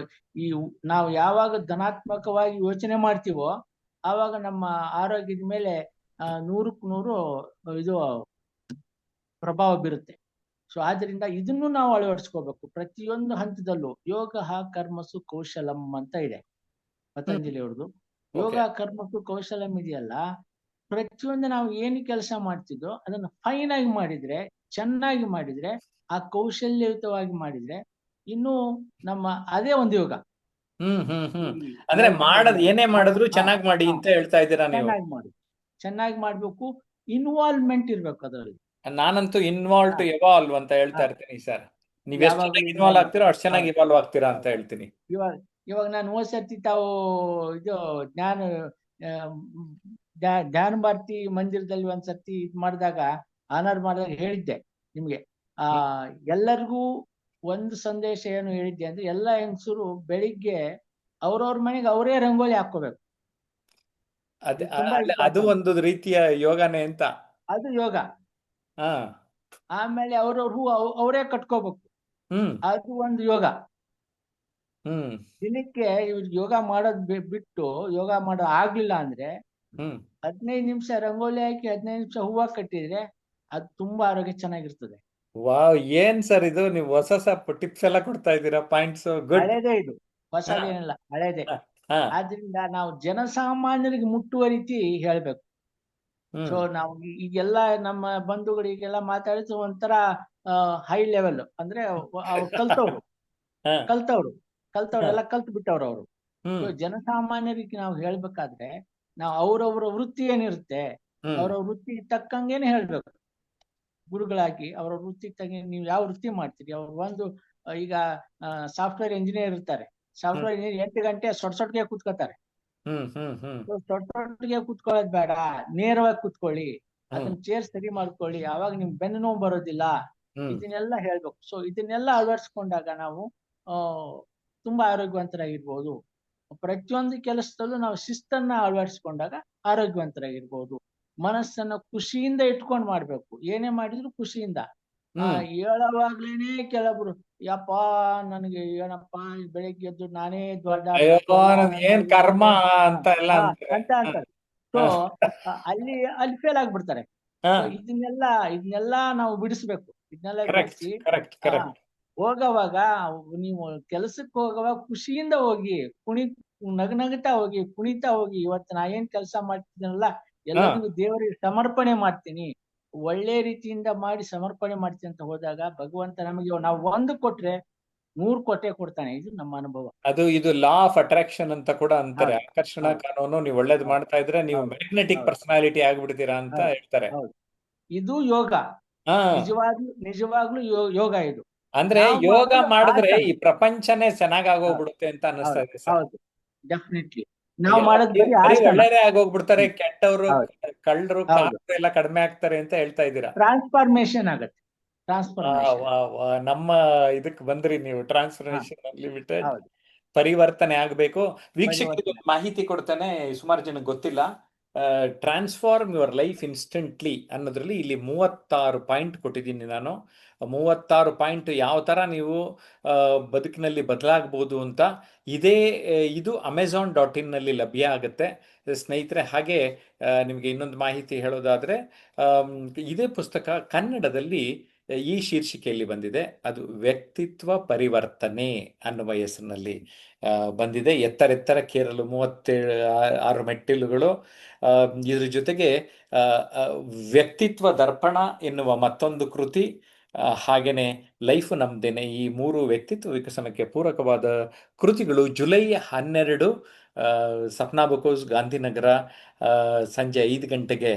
ಈ ನಾವು ಯಾವಾಗ ಧನಾತ್ಮಕವಾಗಿ ಯೋಚನೆ ಮಾಡ್ತೀವೋ, ಆವಾಗ ನಮ್ಮ ಆರೋಗ್ಯದ ಮೇಲೆ 100ಕ್ಕೆ 100 ಇದು ಪ್ರಭಾವ ಬೀರುತ್ತೆ. ಸೊ ಆದ್ರಿಂದ ಇದನ್ನು ನಾವು ಅಳವಡಿಸ್ಕೋಬೇಕು ಪ್ರತಿಯೊಂದು ಹಂತದಲ್ಲೂ. ಯೋಗ ಕರ್ಮಸು ಕೌಶಲಂ ಅಂತ ಇದೆ ಪತಂಜಲಿ ಅವ್ರದ್ದು. ಯೋಗ ಕರ್ಮಸು ಕೌಶಲಂ ಇದೆಯಲ್ಲ, ಪ್ರತಿಯೊಂದು ನಾವು ಏನು ಕೆಲಸ ಮಾಡ್ತಿದ್ದೋ ಅದನ್ನ ಫೈನ್ ಆಗಿ ಮಾಡಿದ್ರೆ, ಚೆನ್ನಾಗಿ ಮಾಡಿದ್ರೆ, ಆ ಕೌಶಲ್ಯಯುತವಾಗಿ ಮಾಡಿದ್ರೆ ಇನ್ನು ನಮ್ಮ ಅದೇ ಒಂದು ಯೋಗ. ಅಂದ್ರೆ ಏನೇ ಮಾಡಿದ್ರು ಚೆನ್ನಾಗಿ ಮಾಡಿ ಅಂತ ಹೇಳ್ತಾ ಇದ್ದೀರಾ ನೀವು? ಚೆನ್ನಾಗಿ ಮಾಡ್ಬೇಕು, ಇನ್ವಾಲ್ವ್ಮೆಂಟ್ ಇರ್ಬೇಕು ಅದರಲ್ಲಿ. ನಾನಂತೂ ಇನ್ವಾಲ್ವ್ ಟು ಎವಾಲ್ವ್ ಅಂತ ಹೇಳ್ತಾ ಇರ್ತೀನಿ ಸರ್. ನೀವ್ ಎಷ್ಟು ಚೆನ್ನಾಗಿ ಇನ್ವಾಲ್ವ್ ಆಗ್ತೀರೋ ಅಷ್ಟು ಚೆನ್ನಾಗಿ ಇವಾಲ್ವ್ ಆಗ್ತೀರಾ ಅಂತ ಹೇಳ್ತೀನಿ. ಇವಾಗ ನಾನು ಹೋದ್ ಸರ್ತಿ ತಾವು ಇದು ಧ್ಯಾನ ಭಾರತಿ ಮಂದಿರದಲ್ಲಿ ಒಂದ್ಸರ್ತಿ ಇದ್ ಮಾಡಿದಾಗ, ಆನರ್ ಮಾಡಿದಾಗ ಹೇಳಿದ್ದೆ ನಿಮ್ಗೆ, ಎಲ್ಲರಿಗೂ ಒಂದು ಸಂದೇಶ ಏನು ಹೇಳಿದ್ದೆ ಅಂದ್ರೆ, ಎಲ್ಲ ಹೆಂಗಸರು ಬೆಳಿಗ್ಗೆ ಅವ್ರವ್ರ ಮನೆಗೆ ಅವರೇ ರಂಗೋಲಿ ಹಾಕೋಬೇಕು. ಅದು ಒಂದು ರೀತಿಯ ಯೋಗನೇ ಅಂತ. ಅದು ಯೋಗ. ಆಮೇಲೆ ಅವ್ರವ್ರ ಹೂ ಅವರೇ ಕಟ್ಕೋಬೇಕು, ಅದು ಒಂದು ಯೋಗ. ದಿನಕ್ಕೆ ಇವ್ರು ಯೋಗ ಮಾಡೋದ್ ಬಿಟ್ಟು ಯೋಗ ಮಾಡೋ ಆಗ್ಲಿಲ್ಲ ಅಂದ್ರೆ 15 ನಿಮಿಷ ರಂಗೋಲಿ ಹಾಕಿ 15 ನಿಮಿಷ ಹೂವ ಕಟ್ಟಿದ್ರೆ ಅದು ತುಂಬಾ ಆರೋಗ್ಯ ಚೆನ್ನಾಗಿರ್ತದೆ. ವಾವ್, ಏನ್ ಸರ್ ಇದು, ನೀವು ಹೊಸ ಟಿಪ್ಸ್ ಎಲ್ಲ ಕೊಡ್ತಾ ಇದ್ದೀರಾ, ಪಾಯಿಂಟ್ಸ್. ಹಳೇದೇ ಇದು, ಹೊಸದೇನಿಲ್ಲ, ಹಳೇದೇ. ಆದ್ರಿಂದ ನಾವು ಜನಸಾಮಾನ್ಯರಿಗೆ ಮುಟ್ಟುವ ರೀತಿ ಹೇಳ್ಬೇಕು. ಸೊ ನಾವು ಈಗೆಲ್ಲ ನಮ್ಮ ಬಂಧುಗಳಿಗೆಲ್ಲ ಮಾತಾಡಿದ್ರು ಒಂಥರ ಹೈ ಲೆವೆಲ್, ಅಂದ್ರೆ ಕಲ್ತವ್ರು ಎಲ್ಲ ಕಲ್ತು ಬಿಟ್ಟವ್ರು ಅವರು. ಜನಸಾಮಾನ್ಯರಿಗೆ ನಾವು ಹೇಳ್ಬೇಕಾದ್ರೆ ನಾವು ಅವ್ರವ್ರ ವೃತ್ತಿ ಏನಿರುತ್ತೆ, ಅವ್ರವ್ರ ವೃತ್ತಿಗೆ ತಕ್ಕಂಗೇನೆ ಹೇಳ್ಬೇಕು. ಗುರುಗಳಾಗಿ ಅವ್ರ ವೃತ್ತಿಗೆ ತಕ್ಕ ನೀವು ಯಾವ ವೃತ್ತಿ ಮಾಡ್ತೀರಿ, ಅವ್ರು ಒಂದು ಈಗ ಸಾಫ್ಟ್ವೇರ್ ಇಂಜಿನಿಯರ್ ಇರ್ತಾರೆ, ಸಾಫ್ಟ್ವೇರ್ ಇಂಜಿನಿಯರ್ 8 ಗಂಟೆ ಸೊಟ್ಗೆ ಕೂತ್ಕೋತಾರೆ. ಸೊಟ್ಗೆ ಕೂತ್ಕೊಳ್ಳೋದ್ ಬೇಡ, ನೇರವಾಗಿ ಕೂತ್ಕೊಳ್ಳಿ, ಅದನ್ನ ಚೇರ್ ಸರಿ ಮಾಡ್ಕೊಳ್ಳಿ, ಅವಾಗ ನಿಮ್ ಬೆನ್ನು ನೋವು ಬರೋದಿಲ್ಲ. ಇದನ್ನೆಲ್ಲ ಹೇಳ್ಬೇಕು. ಸೊ ಇದನ್ನೆಲ್ಲ ಅಳವಡಿಸ್ಕೊಂಡಾಗ ನಾವು ತುಂಬಾ ಆರೋಗ್ಯವಂತರಾಗಿರ್ಬೋದು. ಪ್ರತಿಯೊಂದು ಕೆಲಸದಲ್ಲೂ ನಾವು ಶಿಸ್ತನ್ನ ಅಳವಡಿಸ್ಕೊಂಡಾಗ ಆರೋಗ್ಯವಂತರಾಗಿರ್ಬೋದು. ಮನಸ್ಸನ್ನ ಖುಷಿಯಿಂದ ಇಟ್ಕೊಂಡ್ ಮಾಡ್ಬೇಕು, ಏನೇ ಮಾಡಿದ್ರು ಖುಷಿಯಿಂದ. ಹೇಳುವಾಗ್ಲೇನೆ ಕೆಲವರು, ಯಪ್ಪ ನನಗೆ ಏನಪ್ಪ ಬೆಳಿಗ್ಗೆ ಎದ್ದು ನಾನೇ ದೊಡ್ಡ ಏನ್ ಕರ್ಮ ಅಂತ ಎಲ್ಲ ಅಂತ ಅಂತಾರೆ. ಸೊ ಅಲ್ಲಿ ಫೇಲ್ ಆಗ್ಬಿಡ್ತಾರೆ. ಸೊ ಇದನ್ನೆಲ್ಲ ನಾವು ಬಿಡಿಸ್ಬೇಕು. ಇದನ್ನೆಲ್ಲ ಕರೆಕ್ಟ್ ಬಿಡಿಸಿ ಕರೆಕ್ಟ್ ಕರೆಕ್ಟ್ ಹೋಗವಾಗ ನೀವು ಕೆಲಸಕ್ಕೆ ಹೋಗುವಾಗ ಖುಷಿಯಿಂದ ಹೋಗಿ, ನಗನಗ್ತಾ ಹೋಗಿ, ಕುಣಿತಾ ಹೋಗಿ. ಇವತ್ತು ನಾ ಏನ್ ಕೆಲಸ ಮಾಡ್ತಿದ್ದೀನಲ್ಲ ಎಲ್ಲರಿಗೂ ದೇವರಿಗೆ ಸಮರ್ಪಣೆ ಮಾಡ್ತೀನಿ, ಒಳ್ಳೆ ರೀತಿಯಿಂದ ಮಾಡಿ ಸಮರ್ಪಣೆ ಮಾಡ್ತೀನಿ ಅಂತ ಹೋದಾಗ ಭಗವಂತ ನಮಗೆ ನಾವು 1 ಕೊಟ್ರೆ 100 ಕೊಟ್ಟೆ ಕೊಡ್ತಾನೆ. ಇದು ನಮ್ಮ ಅನುಭವ. ಇದು ಲಾ ಆಫ್ ಅಟ್ರಾಕ್ಷನ್ ಅಂತ ಕೂಡ ಅಂತಾರೆ. ಹೌದು, ಆಕರ್ಷಣಾ ಹೌದು, ಕಾನೂನು. ನೀವು ಒಳ್ಳೇದ್ ಹೌದು, ಮಾಡ್ತಾ ಇದ್ರೆ ನೀವು ಹೌದು, ಮ್ಯಾಗ್ನೆಟಿಕ್ ಹೌದು, ಪರ್ಸನಾಲಿಟಿ ಆಗ್ಬಿಡ್ತೀರಾ ಅಂತ ಹೌದು, ಹೇಳ್ತಾರೆ. ಹೌದು. ಇದು ಯೋಗ. ಹಾ ನಿಜವಾಗ್ಲೂ ಯೋಗ ಇದು. ಅಂದ್ರೆ ನಾವು ಯೋಗ ಮಾಡೋದು ಮಾಡಿದ್ರೆ ಆಸನ. ಈ ಪ್ರಪಂಚನೇ ಚೆನ್ನಾಗ್ ಹೌದು, ಆಗೋಗ್ಬಿಡುತ್ತೆ ಅಂತ ಅನಿಸ್ತಾ ಹೌದು, ಇದೆ ಸರ್. ಹೌದು, ಡೆಫಿನೆಟ್ಲಿ. ನಾವು ಮಾಡೋದು ಬರೀ ಬರೀ ಆಸನ. ಒಳ್ಳೆಯದೇ ಆಗೋಗ್ಬಿಡ್ತಾರೆ, ಕೆಟ್ಟವರು, ಹೌದು, ಕಳ್ಳರು, ಹೌದು. ಕಾಮರು ಎಲ್ಲ ಕಡಿಮೆ ಆಗ್ತಾರೆ ಅಂತ ಹೇಳ್ತಾ ಇದ್ದೀರಾ. ಟ್ರಾನ್ಸ್ಫಾರ್ಮೇಶನ್ ಆಗತ್ತೆ. ವಾ ಟ್ರಾನ್ಸ್ಫಾರ್ಮೇಶನ್. ವಾ ವಾ ನಮ್ಮ ಇದಕ್ ಬಂದ್ರಿ ನೀವು. ಟ್ರಾನ್ಸ್ಫರ್ಮೇಶನ್ ಅನ್ಲಿಮಿಟೆಡ್ ಹೌದು, ಪರಿವರ್ತನೆ ಆಗ್ಬೇಕು. ವೀಕ್ಷಕರಿಗೆ ಪರಿವರ್ತನೆ. ಒಂದು ಮಾಹಿತಿ ಕೊಡ್ತಾನೆ, ಸುಮಾರು ಜನಕ್ಕೆ ಗೊತ್ತಿಲ್ಲ. ಟ್ರಾನ್ಸ್ಫಾರ್ಮ್ ಯುವರ್ ಲೈಫ್ ಇನ್ಸ್ಟೆಂಟ್ಲಿ ಅನ್ನೋದ್ರಲ್ಲಿ ಇಲ್ಲಿ 36 ಪಾಯಿಂಟ್ ಕೊಟ್ಟಿದ್ದೀನಿ ನಾನು. 36 ಪಾಯಿಂಟ್ ಯಾವ ತರ ನೀವು ಬದುಕಿನಲ್ಲಿ ಬದಲಾಗಬಹುದು ಅಂತ. ಇದು Amazon.in ನಲ್ಲಿ ಲಭ್ಯ ಆಗುತ್ತೆ ಸ್ನೇಹಿತರೆ. ಹಾಗೆ ನಿಮಗೆ ಇನ್ನೊಂದು ಮಾಹಿತಿ ಹೇಳೋದಾದ್ರೆ, ಇದೇ ಪುಸ್ತಕ ಕನ್ನಡದಲ್ಲಿ ಈ ಶೀರ್ಷಿಕೆಯಲ್ಲಿ ಬಂದಿದೆ. ಅದು ವ್ಯಕ್ತಿತ್ವ ಪರಿವರ್ತನೆ ಅನ್ನುವ ಹೆಸರಿನಲ್ಲಿ ಬಂದಿದೆ. ಎತ್ತರೆತ್ತರಕ್ಕೇರಲು 36 ಮೆಟ್ಟಿಲುಗಳು. ಇದ್ರ ಜೊತೆಗೆ ವ್ಯಕ್ತಿತ್ವ ದರ್ಪಣ ಎನ್ನುವ ಮತ್ತೊಂದು ಕೃತಿ, ಹಾಗೇನೆ ಲೈಫ್ ನಮ್ದೇನೆ. ಈ 3 ವ್ಯಕ್ತಿತ್ವ ವಿಕಸನಕ್ಕೆ ಪೂರಕವಾದ ಕೃತಿಗಳು ಜುಲೈ 12 ಸಪ್ನಾ ಬುಕೋಸ್ ಗಾಂಧಿನಗರ ಸಂಜೆ 5 ಗಂಟೆಗೆ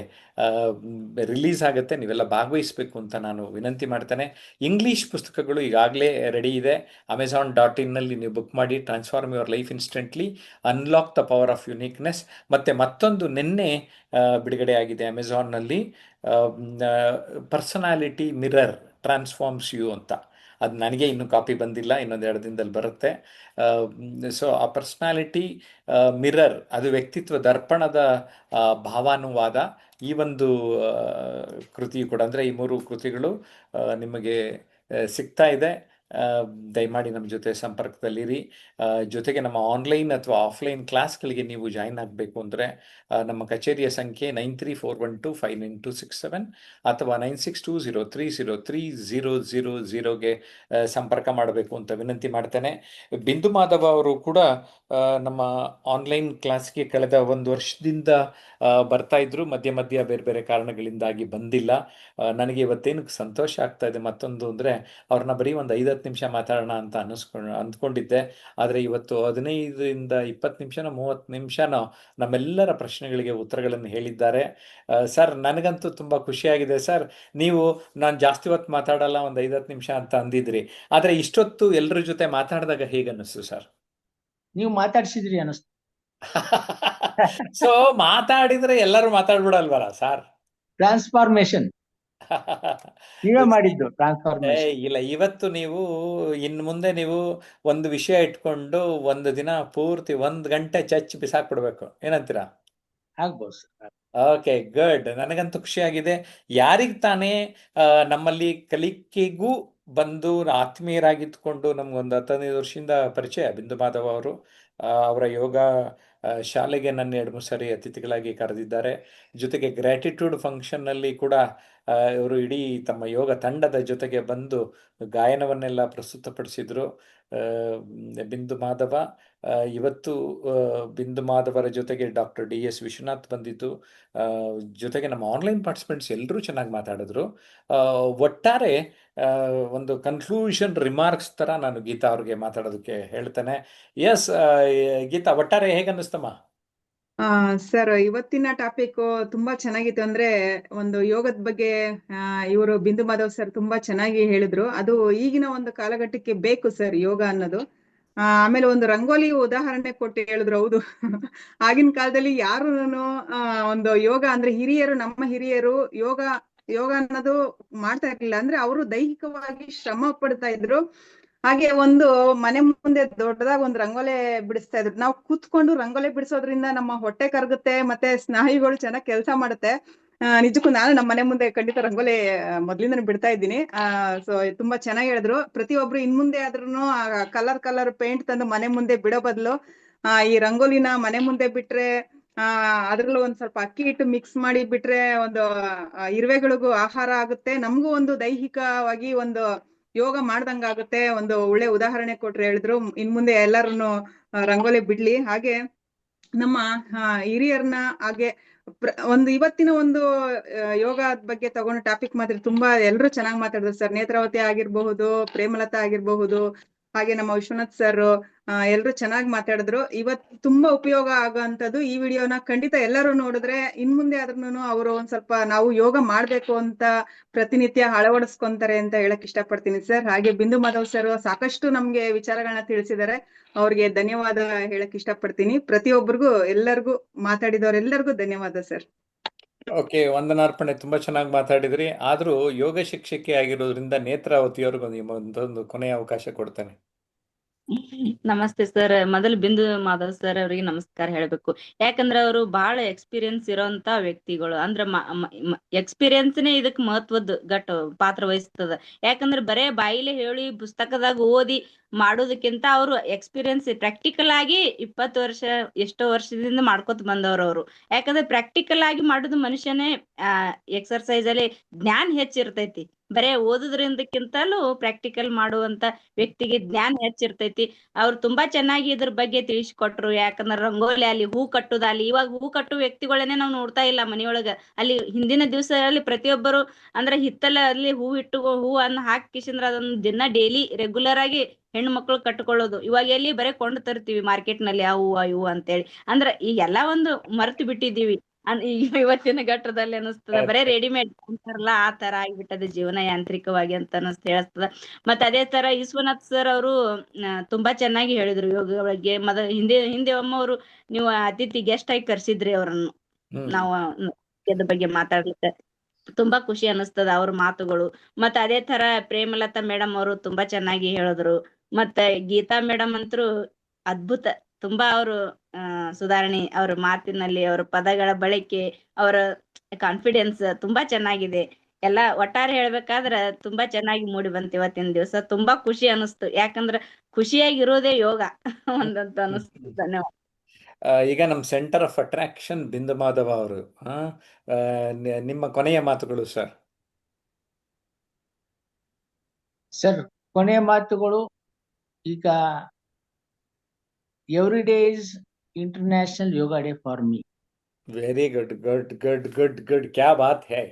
ರಿಲೀಸ್ ಆಗುತ್ತೆ. ನೀವೆಲ್ಲ ಭಾಗವಹಿಸಬೇಕು ಅಂತ ನಾನು ವಿನಂತಿ ಮಾಡ್ತೇನೆ. ಇಂಗ್ಲೀಷ್ ಪುಸ್ತಕಗಳು ಈಗಾಗಲೇ ರೆಡಿ ಇದೆ. Amazon.in ನಲ್ಲಿ ನೀವು ಬುಕ್ ಮಾಡಿ. Transform your life instantly, unlock the power of uniqueness. ಮತ್ತು ಮತ್ತೊಂದು ನಿನ್ನೆ ಬಿಡುಗಡೆ ಆಗಿದೆ ಅಮೆಝಾನ್ನಲ್ಲಿ, ಪರ್ಸನಾಲಿಟಿ ಮಿರರ್ ಟ್ರಾನ್ಸ್ಫಾರ್ಮ್ಸ್ ಯು ಅಂತ. ಅದು ನನಗೆ ಇನ್ನೂ ಕಾಪಿ ಬಂದಿಲ್ಲ, ಇನ್ನೊಂದು 2 ದಿನದಲ್ಲಿ ಬರುತ್ತೆ. ಸೊ ಆ ಪರ್ಸನಾಲಿಟಿ ಮಿರರ್, ಅದು ವ್ಯಕ್ತಿತ್ವ ದರ್ಪಣದ ಭಾವಾನುವಾದ. ಈ ಒಂದು ಕೃತಿಯು ಕೂಡ, ಅಂದರೆ ಈ 3 ಕೃತಿಗಳು ನಿಮಗೆ ಸಿಗ್ತಾ ಇದೆ. ದಯಮಾಡಿ ನಮ್ಮ ಜೊತೆ ಸಂಪರ್ಕದಲ್ಲಿರಿ. ಜೊತೆಗೆ ನಮ್ಮ ಆನ್ಲೈನ್ ಅಥವಾ ಆಫ್ಲೈನ್ ಕ್ಲಾಸ್ಗಳಿಗೆ ನೀವು ಜಾಯಿನ್ ಆಗಬೇಕು ಅಂದರೆ ನಮ್ಮ ಕಚೇರಿಯ ಸಂಖ್ಯೆ 9341259267 ಅಥವಾ 9620303000ಗೆ ಸಂಪರ್ಕ ಮಾಡಬೇಕು ಅಂತ ವಿನಂತಿ ಮಾಡ್ತೇನೆ. ಬಿಂದು ಮಾಧವ ಅವರು ಕೂಡ ನಮ್ಮ ಆನ್ಲೈನ್ ಕ್ಲಾಸ್ಗೆ ಕಳೆದ 1 ವರ್ಷದಿಂದ ಬರ್ತಾ ಇದ್ರು. ಮಧ್ಯ ಮಧ್ಯ ಬೇರೆ ಬೇರೆ ಕಾರಣಗಳಿಂದಾಗಿ ಬಂದಿಲ್ಲ. ನನಗೆ ಇವತ್ತೇನು ಸಂತೋಷ ಆಗ್ತಾ ಇದೆ ಮತ್ತೊಂದು ಅಂದರೆ, ಅವ್ರನ್ನ ಬರೀ ಒಂದು 5-10 ನಿಮಿಷ ಮಾತಾಡೋಣ ಅಂತ ಅಂದ್ಕೊಂಡಿದ್ದೆ. ಆದರೆ ಇವತ್ತು 15ರಿಂದ 20 ನಿಮಿಷನೋ 30 ನಿಮಿಷನೋ ನಮ್ಮೆಲ್ಲರ ಪ್ರಶ್ನೆಗಳಿಗೆ ಉತ್ತರಗಳನ್ನು ಹೇಳಿದ್ದಾರೆ. ಸರ್, ನನಗಂತೂ ತುಂಬ ಖುಷಿಯಾಗಿದೆ ಸರ್. ನೀವು ನಾನು ಜಾಸ್ತಿ ಹೊತ್ತು ಮಾತಾಡಲ್ಲ, ಒಂದು 5-10 ನಿಮಿಷ ಅಂತ ಅಂದಿದ್ರಿ. ಆದರೆ ಇಷ್ಟೊತ್ತು ಎಲ್ಲರ ಜೊತೆ ಮಾತಾಡಿದಾಗ ಹೇಗನ್ನಿಸ್ತು ಸರ್? ನೀವು ಮಾತಾಡ್ಸಿದ್ರಿ ಅನಿಸ್ತು. ಸೊ ಮಾತಾಡಿದ್ರೆ ಎಲ್ಲರೂ ಮಾತಾಡ್ಬಿಡಲ್ವಲ್ಲ ಸರ್? ಟ್ರಾನ್ಸ್ಫಾರ್ಮೇಶನ್ ನೀವೇ ಮಾಡಿದ್ದು ಟ್ರಾನ್ಸ್ಫಾರ್ಮೇಶನ್. ಇಲ್ಲ, ಇವತ್ತು ನೀವು ಇನ್ನು ಮುಂದೆ ನೀವು ಒಂದು ವಿಷಯ ಇಟ್ಕೊಂಡು ಒಂದು ದಿನ ಪೂರ್ತಿ 1 ಗಂಟೆ ಚರ್ಚ್ ಬಿಸಾಕ್ಬಿಡ್ಬೇಕು. ಏನಂತೀರಾ? ಆಗ್ಬೋದು ಸರ್. Okay, good. ನನಗಂತೂ ಖುಷಿಯಾಗಿದೆ. ಯಾರಿಗೆ ತಾನೇ ನಮ್ಮಲ್ಲಿ ಕಲಿಕೆಗೂ ಬಂದು ಆತ್ಮೀಯರಾಗಿದ್ದುಕೊಂಡು ನಮಗೊಂದು 15 ವರ್ಷದಿಂದ ಪರಿಚಯ ಬಿಂದು ಮಾಧವ ಅವರು. ಅವರ ಯೋಗ ಶಾಲೆಗೆ ನನ್ನ 2-3 ಸರಿ ಅತಿಥಿಗಳಾಗಿ ಕರೆದಿದ್ದಾರೆ. ಜೊತೆಗೆ ಗ್ರ್ಯಾಟಿಟ್ಯೂಡ್ ಫಂಕ್ಷನ್ನಲ್ಲಿ ಕೂಡ ಇವರು ಇಡೀ ತಮ್ಮ ಯೋಗ ತಂಡದ ಜೊತೆಗೆ ಬಂದು ಗಾಯನವನ್ನೆಲ್ಲ ಪ್ರಸ್ತುತಪಡಿಸಿದರು. ಬಿಂದು ಮಾಧವ ಇವತ್ತು ಬಿಂದು ಮಾಧವರ ಜೊತೆಗೆ ಡಾಕ್ಟರ್ DS ವಿಶ್ವನಾಥ್ ಬಂದಿದ್ದು, ಜೊತೆಗೆ ನಮ್ಮ ಆನ್ಲೈನ್ ಪಾರ್ಟಿಸಿಪೆಂಟ್ಸ್ ಎಲ್ಲರೂ ಚೆನ್ನಾಗಿ ಮಾತಾಡಿದ್ರು. ಒಟ್ಟಾರೆ ಒಂದು ಕನ್ಕ್ಲೂಷನ್ ರಿಮಾರ್ಕ್ಸ್ ಥರ ನಾನು ಗೀತಾ ಅವ್ರಿಗೆ ಮಾತಾಡೋದಕ್ಕೆ ಹೇಳ್ತೇನೆ. ಎಸ್ ಗೀತಾ, ಒಟ್ಟಾರೆ ಹೇಗನ್ನಿಸ್ತಮ್ಮ? ಸರ್, ಇವತ್ತಿನ ಟಾಪಿಕ್ ತುಂಬಾ ಚೆನ್ನಾಗಿತ್ತು. ಅಂದ್ರೆ ಒಂದು ಯೋಗದ ಬಗ್ಗೆ ಇವರು ಬಿಂದು ಮಾಧವ್ ಸರ್ ತುಂಬಾ ಚೆನ್ನಾಗಿ ಹೇಳಿದ್ರು. ಅದು ಈಗಿನ ಒಂದು ಕಾಲಘಟ್ಟಕ್ಕೆ ಬೇಕು ಸರ್ ಯೋಗ ಅನ್ನೋದು. ಆಮೇಲೆ ಒಂದು ರಂಗೋಲಿ ಉದಾಹರಣೆ ಕೊಟ್ಟು ಹೇಳಿದ್ರು. ಹೌದು, ಆಗಿನ ಕಾಲದಲ್ಲಿ ಯಾರು ಒಂದು ಯೋಗ ಅಂದ್ರೆ ಹಿರಿಯರು, ನಮ್ಮ ಹಿರಿಯರು ಯೋಗ ಅನ್ನೋದು ಮಾಡ್ತಾ ಇರ್ಲಿಲ್ಲ. ಅಂದ್ರೆ ಅವರು ದೈಹಿಕವಾಗಿ ಶ್ರಮ ಪಡ್ತಾ ಇದ್ರು. ಹಾಗೆ ಒಂದು ಮನೆ ಮುಂದೆ ದೊಡ್ಡದಾಗಿ ಒಂದು ರಂಗೋಲೆ ಬಿಡಿಸ್ತಾ ಇದ್ರು. ನಾವು ಕೂತ್ಕೊಂಡು ರಂಗೋಲೆ ಬಿಡಿಸೋದ್ರಿಂದ ನಮ್ಮ ಹೊಟ್ಟೆ ಕರಗುತ್ತೆ, ಮತ್ತೆ ಸ್ನಾಯುಗಳು ಚೆನ್ನಾಗಿ ಕೆಲಸ ಮಾಡುತ್ತೆ. ನಿಜಕ್ಕೂ ನಾನು ನಮ್ಮ ಮನೆ ಮುಂದೆ ಖಂಡಿತ ರಂಗೋಲೆ ಮೊದ್ಲಿಂದ ಬಿಡ್ತಾ ಇದ್ದೀನಿ. ಸೊ ತುಂಬಾ ಚೆನ್ನಾಗಿ ಹೇಳಿದ್ರು. ಪ್ರತಿಯೊಬ್ರು ಇನ್ ಮುಂದೆ ಆದ್ರೂ ಕಲರ್ ಪೇಂಟ್ ತಂದು ಮನೆ ಮುಂದೆ ಬಿಡೋ ಬದಲು ಈ ರಂಗೋಲಿನ ಮನೆ ಮುಂದೆ ಬಿಟ್ರೆ ಅದ್ರಲ್ಲೂ ಒಂದ್ ಸ್ವಲ್ಪ ಅಕ್ಕಿ ಹಿಟ್ಟು ಮಿಕ್ಸ್ ಮಾಡಿ ಬಿಟ್ರೆ ಒಂದು ಇರುವೆಗಳಿಗೂ ಆಹಾರ ಆಗುತ್ತೆ, ನಮಗೂ ಒಂದು ದೈಹಿಕವಾಗಿ ಒಂದು ಯೋಗ ಮಾಡ್ದಂಗಾಗುತ್ತೆ. ಒಂದು ಒಳ್ಳೆ ಉದಾಹರಣೆ ಕೊಟ್ರು, ಹೇಳಿದ್ರು ಇನ್ ಮುಂದೆ ಎಲ್ಲಾರನ್ನು ರಂಗೋಲಿ ಬಿಡ್ಲಿ. ಹಾಗೆ ನಮ್ಮ ಹಿರಿಯರ್ನ ಹಾಗೆ ಒಂದು ಇವತ್ತಿನ ಒಂದು ಯೋಗದ ಬಗ್ಗೆ ತಗೊಂಡು ಟಾಪಿಕ್ ಮಾತ್ರ ತುಂಬಾ ಎಲ್ರು ಚೆನ್ನಾಗಿ ಮಾತಾಡಿದ್ರು ಸರ್. ನೇತ್ರಾವತಿ ಆಗಿರ್ಬಹುದು, ಪ್ರೇಮಲತಾ ಆಗಿರ್ಬಹುದು, ಹಾಗೆ ನಮ್ಮ ವಿಶ್ವನಾಥ್ ಸರ್ ಎಲ್ರು ಚೆನ್ನಾಗಿ ಮಾತಾಡಿದ್ರು. ಇವತ್ತು ತುಂಬಾ ಉಪಯೋಗ ಆಗೋಂಥದ್ದು ಈ ವಿಡಿಯೋನ ಖಂಡಿತ ಎಲ್ಲರೂ ನೋಡಿದ್ರೆ ಇನ್ ಮುಂದೆ ಆದ್ರೂ ಅವರು ಒಂದ್ ಸ್ವಲ್ಪ ನಾವು ಯೋಗ ಮಾಡ್ಬೇಕು ಅಂತ ಪ್ರತಿನಿತ್ಯ ಅಳವಡಿಸ್ಕೊಂತಾರೆ ಅಂತ ಹೇಳಕ್ ಇಷ್ಟಪಡ್ತೀನಿ ಸರ್. ಹಾಗೆ ಬಿಂದು ಮಾಧವ್ ಸರ್ ಸಾಕಷ್ಟು ನಮ್ಗೆ ವಿಚಾರಗಳನ್ನ ತಿಳಿಸಿದ್ದಾರೆ, ಅವ್ರಿಗೆ ಧನ್ಯವಾದ ಹೇಳಕ್ ಇಷ್ಟಪಡ್ತೀನಿ. ಪ್ರತಿಯೊಬ್ಬರಿಗೂ ಎಲ್ಲರಿಗೂ ಮಾತಾಡಿದವರೆಲ್ಲರಿಗೂ ಧನ್ಯವಾದ ಸರ್. ಓಕೆ, ವಂದನಾರ್ಪಣೆ. ತುಂಬಾ ಚೆನ್ನಾಗಿ ಮಾತಾಡಿದ್ರಿ. ಆದ್ರೂ ಯೋಗ ಶಿಕ್ಷಕಿ ಆಗಿರೋದ್ರಿಂದ ನೇತ್ರಾವತಿಯವ್ರಿಗೊಂದು ಒಂದೊಂದು ಕೊನೆಯ ಅವಕಾಶ ಕೊಡ್ತೇನೆ. ನಮಸ್ತೆ ಸರ್. ಮೊದಲು ಬಿಂದು ಮಾಧವ್ ಸರ್ ಅವರಿಗೆ ನಮಸ್ಕಾರ ಹೇಳ್ಬೇಕು. ಯಾಕಂದ್ರೆ ಅವರು ಬಹಳ ಎಕ್ಸ್ಪೀರಿಯನ್ಸ್ ಇರೋಂತ ವ್ಯಕ್ತಿಗಳು. ಅಂದ್ರ ಎಕ್ಸ್ಪೀರಿಯನ್ಸ್ನೇ ಇದಕ್ ಮಹತ್ವದ ಪಾತ್ರ ವಹಿಸ್ತದ. ಯಾಕಂದ್ರೆ ಬರೇ ಬಾಯಿಲೆ ಹೇಳಿ ಪುಸ್ತಕದಾಗ ಓದಿ ಮಾಡೋದಕ್ಕಿಂತ ಅವರು ಎಕ್ಸ್ಪೀರಿಯನ್ಸ್ ಪ್ರಾಕ್ಟಿಕಲ್ ಆಗಿ 20 ವರ್ಷ ಎಷ್ಟೋ ವರ್ಷದಿಂದ ಮಾಡ್ಕೊತ ಬಂದವ್ರು ಅವರು. ಯಾಕಂದ್ರೆ ಪ್ರಾಕ್ಟಿಕಲ್ ಆಗಿ ಮಾಡುದು ಮನುಷ್ಯನೇ ಎಕ್ಸರ್ಸೈಸ್ ಅಲ್ಲಿ ಜ್ಞಾನ ಹೆಚ್ಚಿರ್ತೈತಿ. ಬರೇ ಓದುದ್ರಿಂದಕ್ಕಿಂತಲೂ ಪ್ರಾಕ್ಟಿಕಲ್ ಮಾಡುವಂತ ವ್ಯಕ್ತಿಗೆ ಜ್ಞಾನ ಹೆಚ್ಚಿರ್ತೈತಿ. ಅವ್ರು ತುಂಬಾ ಚೆನ್ನಾಗಿ ಇದ್ರ ಬಗ್ಗೆ ತಿಳಿಸಿಕೊಟ್ರು. ಯಾಕಂದ್ರ ರಂಗೋಲಿ ಅಲ್ಲಿ ಹೂ ಕಟ್ಟುದಲ್ಲಿ, ಇವಾಗ ಹೂ ಕಟ್ಟುವ ವ್ಯಕ್ತಿಗಳನ್ನೇ ನಾವು ನೋಡ್ತಾ ಇಲ್ಲ ಮನೆಯೊಳಗ. ಅಲ್ಲಿ ಹಿಂದಿನ ದಿವಸದಲ್ಲಿ ಪ್ರತಿಯೊಬ್ಬರು ಅಂದ್ರೆ ಹಿತ್ತಲ ಅಲ್ಲಿ ಹೂ ಇಟ್ಟು ಹೂವನ್ನ ಹಾಕಿಸಿಂದ್ರ ಅದೊಂದು ದಿನ ಡೈಲಿ ರೆಗ್ಯುಲರ್ ಆಗಿ ಹೆಣ್ಣು ಮಕ್ಕಳು ಕಟ್ಕೊಳ್ಳೋದು. ಇವಾಗ ಎಲ್ಲಿ ಬರೇ ಕೊಂಡು ತರ್ತೀವಿ ಮಾರ್ಕೆಟ್ ನಲ್ಲಿ ಆ ಹೂವ ಇವು ಅಂತೇಳಿ. ಅಂದ್ರೆ ಈಗೆಲ್ಲಾ ಒಂದು ಮರ್ತು ಬಿಟ್ಟಿದೀವಿ ಇವತ್ತಿನ ಘಟ್ಟದಲ್ಲಿ ಅನಿಸ್ತದ. ಬರೇ ರೆಡಿಮೇಡ್ ಅಂತಾರಲ್ಲ ಆ ತರ ಆಗ್ಬಿಟ್ಟದ ಜೀವನ ಯಾಂತ್ರಿಕವಾಗಿ ಅಂತ ಹೇಳ್ತದ. ಮತ್ತೆ ಅದೇ ತರ ವಿಶ್ವನಾಥ್ ಸರ್ ಅವರು ತುಂಬಾ ಚೆನ್ನಾಗಿ ಹೇಳಿದ್ರು ಯೋಗ ಬಗ್ಗೆ. ಹಿಂದೆ ಒಮ್ಮೆ ಅವರು ನೀವು ಅತಿಥಿ ಗೆಸ್ಟ್ ಆಗಿ ಕರ್ಸಿದ್ರಿ ಅವರನ್ನು. ನಾವು ಇದ್ರ ಬಗ್ಗೆ ಮಾತಾಡ್ಲಿಕ್ಕೆ ತುಂಬಾ ಖುಷಿ ಅನಿಸ್ತದ ಅವ್ರ ಮಾತುಗಳು. ಮತ್ತೆ ಅದೇ ತರ ಪ್ರೇಮಲತಾ ಮೇಡಮ್ ಅವರು ತುಂಬಾ ಚೆನ್ನಾಗಿ ಹೇಳಿದ್ರು. ಮತ್ತೆ ಗೀತಾ ಮೇಡಮ್ ಅಂತರು ಅದ್ಭುತ. ತುಂಬಾ ಅವರು ಸುಧಾರಣೆ, ಅವ್ರ ಮಾತಿನಲ್ಲಿ ಅವರ ಪದಗಳ ಬಳಕೆ, ಅವರ ಕಾನ್ಫಿಡೆನ್ಸ್ ತುಂಬಾ ಚೆನ್ನಾಗಿದೆ. ಎಲ್ಲಾ ಒಟ್ಟಾರೆ ಹೇಳ್ಬೇಕಾದ್ರ ತುಂಬಾ ಚೆನ್ನಾಗಿ ಮೂಡಿ ಬಂತು ಇವತ್ತಿನ ದಿವಸ. ತುಂಬಾ ಖುಷಿ ಅನಿಸ್ತು. ಯಾಕಂದ್ರ ಖುಷಿಯಾಗಿರೋದೇ ಯೋಗ ಒಂದಂತ ಅನಿಸ್ತು. ಧನ್ಯವಾದ. ಈಗ ನಮ್ಮ ಸೆಂಟರ್ ಆಫ್ ಅಟ್ರಾಕ್ಷನ್ ಬಿಂದು ಮಾಧವ ಅವರು, ನಿಮ್ಮ ಕೊನೆಯ ಮಾತುಗಳು ಸರ್. ಸರ್, ಕೊನೆಯ ಮಾತುಗಳು. ಈಗ every day is international yoga day for me. Very good good good good good, ಕ್ಯಾ ಬಾತ್ ಹೇ.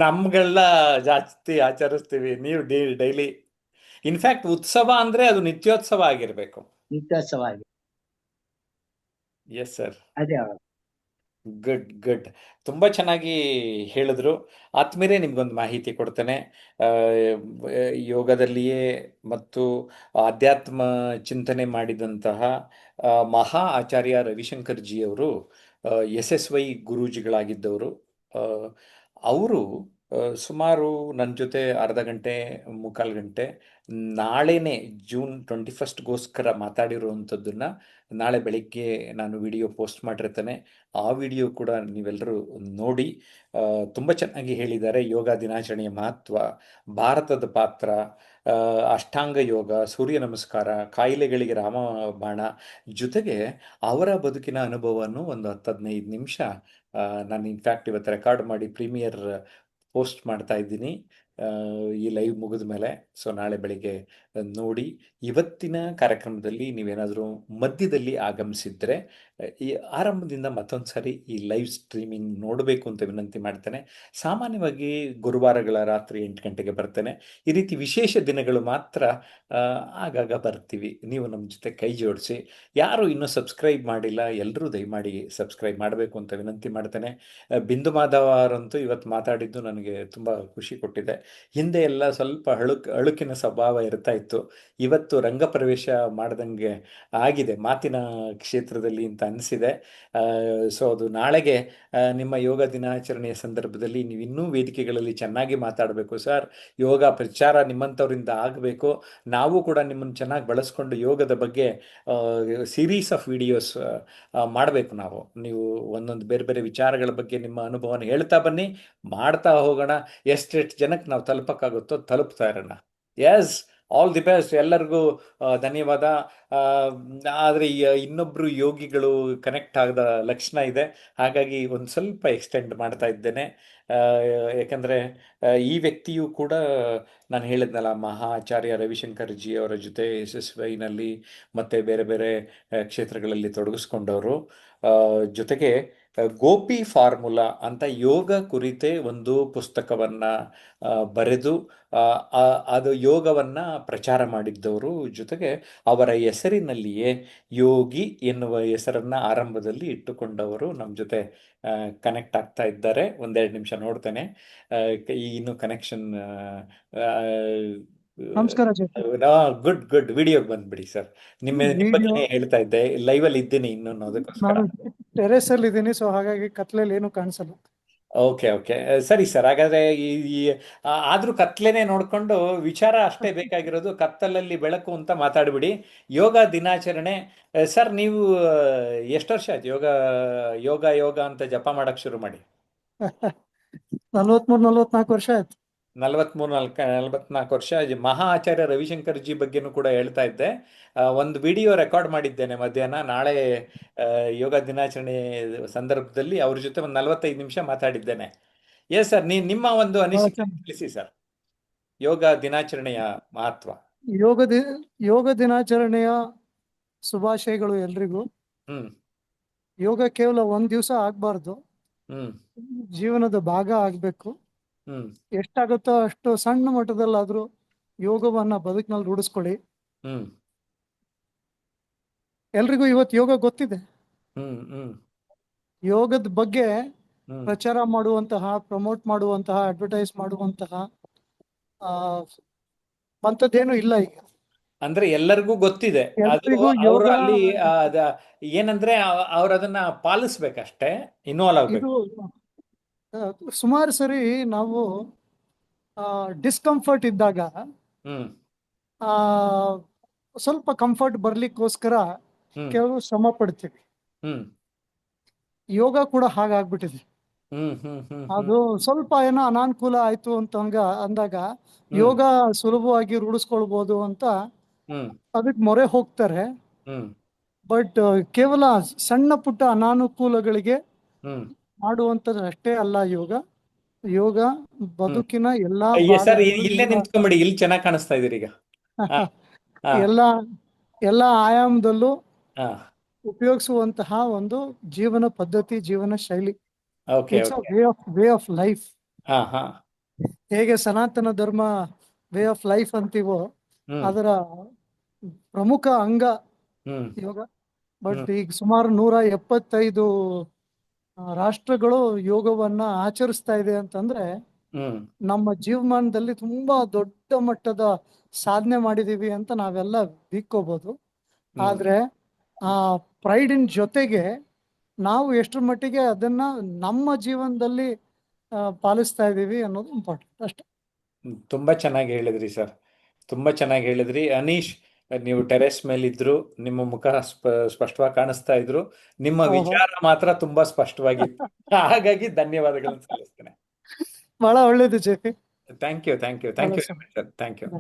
ನಮ್ಗೆಲ್ಲ ಜಾಸ್ತಿ ಆಚರಿಸ್ತೀವಿ, ನೀವು ಡೈಲಿ. ಇನ್ಫ್ಯಾಕ್ಟ್ ಉತ್ಸವ ಅಂದ್ರೆ ಅದು ನಿತ್ಯೋತ್ಸವ ಆಗಿರ್ಬೇಕು. ನಿತ್ಯೋತ್ಸವ ಆಗಿ. Yes sir. ಅದೇ ಗುಡ್ ಗುಡ್, ತುಂಬ ಚೆನ್ನಾಗಿ ಹೇಳಿದ್ರು. ಆತ್ಮೀಯರೇ, ನಿಮ್ಗೊಂದು ಮಾಹಿತಿ ಕೊಡ್ತೇನೆ. ಯೋಗದಲ್ಲಿಯೇ ಮತ್ತು ಆಧ್ಯಾತ್ಮ ಚಿಂತನೆ ಮಾಡಿದಂತಹ ಮಹಾ ಆಚಾರ್ಯ ರವಿಶಂಕರ್ ಜಿಯವರು SSY ಗುರೂಜಿಗಳಾಗಿದ್ದವರು. ಅವರು ಸುಮಾರು ನನ್ನ ಜೊತೆ ಅರ್ಧ ಗಂಟೆ ಮುಕ್ಕಾಲು ಗಂಟೆ ನಾಳೆನೇ June 21ಗೋಸ್ಕರ ಮಾತಾಡಿರುವಂಥದ್ದನ್ನು ನಾಳೆ ಬೆಳಿಗ್ಗೆ ನಾನು ವಿಡಿಯೋ ಪೋಸ್ಟ್ ಮಾಡಿರ್ತೇನೆ. ಆ ವಿಡಿಯೋ ಕೂಡ ನೀವೆಲ್ಲರೂ ನೋಡಿ. ತುಂಬ ಚೆನ್ನಾಗಿ ಹೇಳಿದ್ದಾರೆ. ಯೋಗ ದಿನಾಚರಣೆಯ ಮಹತ್ವ, ಭಾರತದ ಪಾತ್ರ, ಅಷ್ಟಾಂಗ ಯೋಗ, ಸೂರ್ಯ ನಮಸ್ಕಾರ, ಕಾಯಿಲೆಗಳಿಗೆ ರಾಮಬಾಣ, ಜೊತೆಗೆ ಅವರ ಬದುಕಿನ ಅನುಭವವನ್ನು ಒಂದು 10-15 ನಿಮಿಷ ನಾನು ಇನ್ಫ್ಯಾಕ್ಟ್ ಇವತ್ತು ರೆಕಾರ್ಡ್ ಮಾಡಿ ಪ್ರೀಮಿಯರ್ ಪೋಸ್ಟ್ ಮಾಡ್ತಾ ಇದ್ದೀನಿ ಈ ಲೈವ್ ಮುಗಿದ ಮೇಲೆ. ಸೊ ನಾಳೆ ಬೆಳಿಗ್ಗೆ ನೋಡಿ. ಇವತ್ತಿನ ಕಾರ್ಯಕ್ರಮದಲ್ಲಿ ನೀವೇನಾದರೂ ಮಧ್ಯದಲ್ಲಿ ಆಗಮಿಸಿದ್ರೆ ಈ ಆರಂಭದಿಂದ ಮತ್ತೊಂದು ಸಾರಿ ಈ ಲೈವ್ ಸ್ಟ್ರೀಮಿಂಗ್ ನೋಡಬೇಕು ಅಂತ ವಿನಂತಿ ಮಾಡ್ತೇನೆ. ಸಾಮಾನ್ಯವಾಗಿ ಗುರುವಾರಗಳ ರಾತ್ರಿ 8 ಗಂಟೆಗೆ ಬರ್ತೇನೆ. ಈ ರೀತಿ ವಿಶೇಷ ದಿನಗಳು ಮಾತ್ರ ಆಗಾಗ ಬರ್ತೀವಿ. ನೀವು ನಮ್ಮ ಜೊತೆ ಕೈ ಜೋಡಿಸಿ. ಯಾರು ಇನ್ನೂ ಸಬ್ಸ್ಕ್ರೈಬ್ ಮಾಡಿಲ್ಲ, ಎಲ್ಲರೂ ದಯಮಾಡಿ ಸಬ್ಸ್ಕ್ರೈಬ್ ಮಾಡಬೇಕು ಅಂತ ವಿನಂತಿ ಮಾಡ್ತೇನೆ. ಬಿಂದು ಮಾಧವ ಅವರಂತೂ ಇವತ್ತು ಮಾತಾಡಿದ್ದು ನನಗೆ ತುಂಬ ಖುಷಿ ಕೊಟ್ಟಿದೆ. ಹಿಂದೆ ಎಲ್ಲ ಸ್ವಲ್ಪ ಅಳುಕಿನ ಸ್ವಭಾವ ಇರ್ತಾ ಇತ್ತು. ಇವತ್ತು ರಂಗಪ್ರವೇಶ ಮಾಡ್ದಂಗೆ ಆಗಿದೆ ಮಾತಿನ ಕ್ಷೇತ್ರದಲ್ಲಿ ಅಂತ ಅನಿಸಿದೆ. ಸೊ ಅದು ನಾಳೆಗೆ ನಿಮ್ಮ ಯೋಗ ದಿನಾಚರಣೆಯ ಸಂದರ್ಭದಲ್ಲಿ ನೀವು ಇನ್ನೂ ವೇದಿಕೆಗಳಲ್ಲಿ ಚೆನ್ನಾಗಿ ಮಾತಾಡಬೇಕು ಸರ್. ಯೋಗ ಪ್ರಚಾರ ನಿಮ್ಮಂಥವರಿಂದ ಆಗಬೇಕು. ನಾವು ಕೂಡ ನಿಮ್ಮನ್ನು ಚೆನ್ನಾಗಿ ಬಳಸ್ಕೊಂಡು ಯೋಗದ ಬಗ್ಗೆ ಸೀರೀಸ್ ಆಫ್ ವಿಡಿಯೋಸ್ ಮಾಡಬೇಕು. ನೀವು ಒಂದೊಂದು ಬೇರೆ ಬೇರೆ ವಿಚಾರಗಳ ಬಗ್ಗೆ ನಿಮ್ಮ ಅನುಭವನ ಹೇಳ್ತಾ ಬನ್ನಿ, ಮಾಡ್ತಾ ಹೋಗೋಣ. ಎಷ್ಟೆಷ್ಟು ಜನಕ್ಕೆ ನಾವು ತಲುಪಕ್ಕಾಗುತ್ತೋ ತಲುಪ್ತಾ ಇರೋಣ. ಎಸ್, ಆಲ್ ದಿ ಬೆಸ್ಟ್ ಎಲ್ಲರಿಗೂ. ಧನ್ಯವಾದ. ಆದರೆ ಇನ್ನೊಬ್ರು ಯೋಗಿಗಳು ಕನೆಕ್ಟ್ ಆಗದ ಲಕ್ಷಣ ಇದೆ, ಹಾಗಾಗಿ ಒಂದು ಸ್ವಲ್ಪ ಎಕ್ಸ್ಟೆಂಡ್ ಮಾಡ್ತಾ ಇದ್ದೇನೆ. ಆ, ಯಾಕಂದ್ರೆ ಈ ವ್ಯಕ್ತಿಯು ಕೂಡ ನಾನು ಹೇಳಿದ್ನಲ್ಲ, ಮಹಾಚಾರ್ಯ ರವಿಶಂಕರ್ ಜಿ ಅವರ ಜೊತೆ SSYನಲ್ಲಿ ಮತ್ತೆ ಬೇರೆ ಬೇರೆ ಕ್ಷೇತ್ರಗಳಲ್ಲಿ ತೊಡಗಿಸ್ಕೊಂಡವರು. ಜೊತೆಗೆ ಗೋಪಿ ಫಾರ್ಮುಲಾ ಅಂತ ಯೋಗ ಕುರಿತೇ ಒಂದು ಪುಸ್ತಕವನ್ನ ಬರೆದು ಅದು ಯೋಗವನ್ನ ಪ್ರಚಾರ ಮಾಡಿದ್ದವರು. ಜೊತೆಗೆ ಅವರ ಹೆಸರಿನಲ್ಲಿಯೇ ಯೋಗಿ ಎನ್ನುವ ಹೆಸರನ್ನ ಆರಂಭದಲ್ಲಿ ಇಟ್ಟುಕೊಂಡವರು ನಮ್ಮ ಜೊತೆ ಕನೆಕ್ಟ್ ಆಗ್ತಾ ಇದ್ದಾರೆ. ಒಂದೆರಡು ನಿಮಿಷ ನೋಡ್ತೇನೆ. ಇನ್ನು ಕನೆಕ್ಷನ್. ನಮಸ್ಕಾರ ಜೊತೆ. Good good. ವಿಡಿಯೋಗೆ ಬಂದ್ಬಿಡಿ ಸರ್. ನಿಮ್ಮ ವಿಡಿಯೋ ಬಗ್ಗೆನೇ ಹೇಳ್ತಾ ಇದ್ದೆ, ಲೈವಲ್ಲಿ ಇದ್ದೀನಿ ಇನ್ನೂ ಅದಕ್ಕೋಸ್ಕರ. ನಾನು ಟೆರೆಸ್ ಅಲ್ಲಿ ಇದ್ದೀನಿ, ಸೊ ಹಾಗಾಗಿ ಕತ್ಲೆಯಲ್ಲಿ ಏನು ಕಾಣಿಸಲ್ಲ. ಓಕೆ ಓಕೆ, ಸರಿ ಸರ್. ಹಾಗಾದ್ರೆ ಆದ್ರೂ ಕತ್ಲೆನೆ ನೋಡ್ಕೊಂಡು ವಿಚಾರ ಅಷ್ಟೇ ಬೇಕಾಗಿರೋದು, ಕತ್ತಲಲ್ಲಿ ಬೆಳಕು ಅಂತ ಮಾತಾಡ್ಬಿಡಿ. ಯೋಗ ದಿನಾಚರಣೆ ಸರ್, ನೀವು ಎಷ್ಟು ವರ್ಷ ಆಯ್ತು ಯೋಗ ಯೋಗ ಯೋಗ ಅಂತ ಜಪ ಮಾಡಕ್ ಶುರು ಮಾಡಿ? 44 ವರ್ಷ ಆಯ್ತು. 44 ವರ್ಷ. ಮಹಾ ಆಚಾರ್ಯ ರವಿಶಂಕರ್ ಜಿ ಬಗ್ಗೆನೂ ಕೂಡ ಹೇಳ್ತಾ ಇದ್ದೆ. ಒಂದು ವಿಡಿಯೋ ರೆಕಾರ್ಡ್ ಮಾಡಿದ್ದೇನೆ ಮಧ್ಯಾಹ್ನ. ನಾಳೆ ಯೋಗ ದಿನಾಚರಣೆ ಸಂದರ್ಭದಲ್ಲಿ ಅವ್ರ ಜೊತೆ ಒಂದು 45 ನಿಮಿಷ ಮಾತಾಡಿದ್ದೇನೆ. ಎಸ್ ಸರ್, ನಿಮ್ಮ ಒಂದು ಅನಿಸಿಕೆ ತಿಳಿಸಿ ಸರ್, ಯೋಗ ದಿನಾಚರಣೆಯ ಮಹತ್ವ. ಯೋಗ ದಿನಾಚರಣೆಯ ಶುಭಾಶಯಗಳು ಎಲ್ರಿಗೂ. ಯೋಗ ಕೇವಲ ಒಂದ್ ದಿವಸ ಆಗ್ಬಾರ್ದು, ಜೀವನದ ಭಾಗ ಆಗ್ಬೇಕು. ಎಷ್ಟಾಗುತ್ತೋ ಅಷ್ಟು ಸಣ್ಣ ಮಟ್ಟದಲ್ಲಾದ್ರೂ ಯೋಗವನ್ನ ಬದುಕಿನಲ್ಲಿ ರೂಢಿಸ್ಕೊಳ್ಳಿ. ಎಲ್ರಿಗೂ ಇವತ್ತು ಯೋಗ ಗೊತ್ತಿದೆ. ಯೋಗದ ಬಗ್ಗೆ ಪ್ರಚಾರ ಮಾಡುವಂತಹ, ಪ್ರಮೋಟ್ ಮಾಡುವಂತಹ, ಅಡ್ವರ್ಟೈಸ್ ಮಾಡುವಂತಹ ಅಂಥದ್ದೇನು ಇಲ್ಲ ಈಗ. ಅಂದ್ರೆ ಎಲ್ಲರಿಗೂ ಗೊತ್ತಿದೆ. ಅದು ಅವರು ಅಲ್ಲಿ ಏನಂದ್ರೆ ಅವ್ರು ಅದನ್ನ ಪಾಲಿಸ್ಬೇಕಷ್ಟೇ, ಇನ್ವಾಲ್ವ್ ಆಗ್ಬೇಕು. ಸುಮಾರು ಸರಿ ನಾವು ಡಿಸ್ಕಂಫರ್ಟ್ ಇದ್ದಾಗ ಸ್ವಲ್ಪ ಕಂಫರ್ಟ್ ಬರ್ಲಿಕ್ಕೋಸ್ಕರ ಕೆಲವು ಶ್ರಮ ಪಡ್ತೀವಿ. ಯೋಗ ಕೂಡ ಹಾಗಾಗ್ಬಿಟ್ಟಿದೆ. ಅದು ಸ್ವಲ್ಪ ಏನೋ ಅನಾನುಕೂಲ ಆಯ್ತು ಅಂತ ಅಂದಾಗ ಯೋಗ ಸುಲಭವಾಗಿ ರೂಢಿಸ್ಕೊಳ್ಬಹುದು ಅಂತ ಅದಕ್ಕೆ ಮೊರೆ ಹೋಗ್ತಾರೆ. ಬಟ್ ಕೇವಲ ಸಣ್ಣ ಪುಟ್ಟ ಅನಾನುಕೂಲಗಳಿಗೆ ಮಾಡುವಂಥದ್ದು ಅಷ್ಟೇ ಅಲ್ಲ ಯೋಗ. ಯೋಗ ಬದುಕಿನ ಎಲ್ಲಾ ಇಲ್ಲೇ ನಿಂತ್ಕೊಂಬಿಡಿ, ಇಲ್ಲಿ ಚೆನ್ನಾಗಿ ಕಾಣಿಸ್ತಾ ಇದೀರಿ ಈಗ. ಎಲ್ಲಾ ಆಯಾಮದಲ್ಲೂ ಉಪಯೋಗಿಸುವಂತಹ ಒಂದು ಜೀವನ ಪದ್ಧತಿ, ಜೀವನ ಶೈಲಿ. It's way of life. ಹೇಗೆ ಸನಾತನ ಧರ್ಮ ವೇ ಆಫ್ ಲೈಫ್ ಅಂತೀವೋ ಅದರ ಪ್ರಮುಖ ಅಂಗ ಯೋಗ. ಬಟ್ ಈಗ ಸುಮಾರು 175 ರಾಷ್ಟ್ರಗಳು ಯೋಗವನ್ನ ಆಚರಿಸ್ತಾ ಇದೆ ಅಂತಂದ್ರೆ ನಮ್ಮ ಜೀವಮಾನದಲ್ಲಿ ತುಂಬಾ ದೊಡ್ಡ ಮಟ್ಟದ ಸಾಧನೆ ಮಾಡಿದೀವಿ ಅಂತ ನಾವೆಲ್ಲ ಬೀಳ್ಕೋಬಹುದು. ಆದ್ರೆ ಆ ಪ್ರೈಡಿನ ಜೊತೆಗೆ ನಾವು ಎಷ್ಟರ ಮಟ್ಟಿಗೆ ಅದನ್ನ ನಮ್ಮ ಜೀವನದಲ್ಲಿ ಪಾಲಿಸ್ತಾ ಇದೀವಿ ಅನ್ನೋದು ಇಂಪಾರ್ಟೆಂಟ್ ಅಷ್ಟೇ. ತುಂಬಾ ಚೆನ್ನಾಗಿ ಹೇಳಿದ್ರಿ ಸರ್, ತುಂಬಾ ಚೆನ್ನಾಗಿ ಹೇಳಿದ್ರಿ. ಅನೀಶ್, ನೀವು ಟೆರೆಸ್ ಮೇಲಿದ್ರು, ನಿಮ್ಮ ಮುಖ ಸ್ಪಷ್ಟವಾಗಿ ಕಾಣಿಸ್ತಾ ಇದ್ರು, ನಿಮ್ಮ ವಿಚಾರ ಮಾತ್ರ ತುಂಬಾ ಸ್ಪಷ್ಟವಾಗಿತ್ತು. ಹಾಗಾಗಿ ಧನ್ಯವಾದಗಳನ್ನು ಸಲ್ಲಿಸ್ತೇನೆ. ಬಹಳ ಒಳ್ಳೇದು J P. Thank you sir, thank you.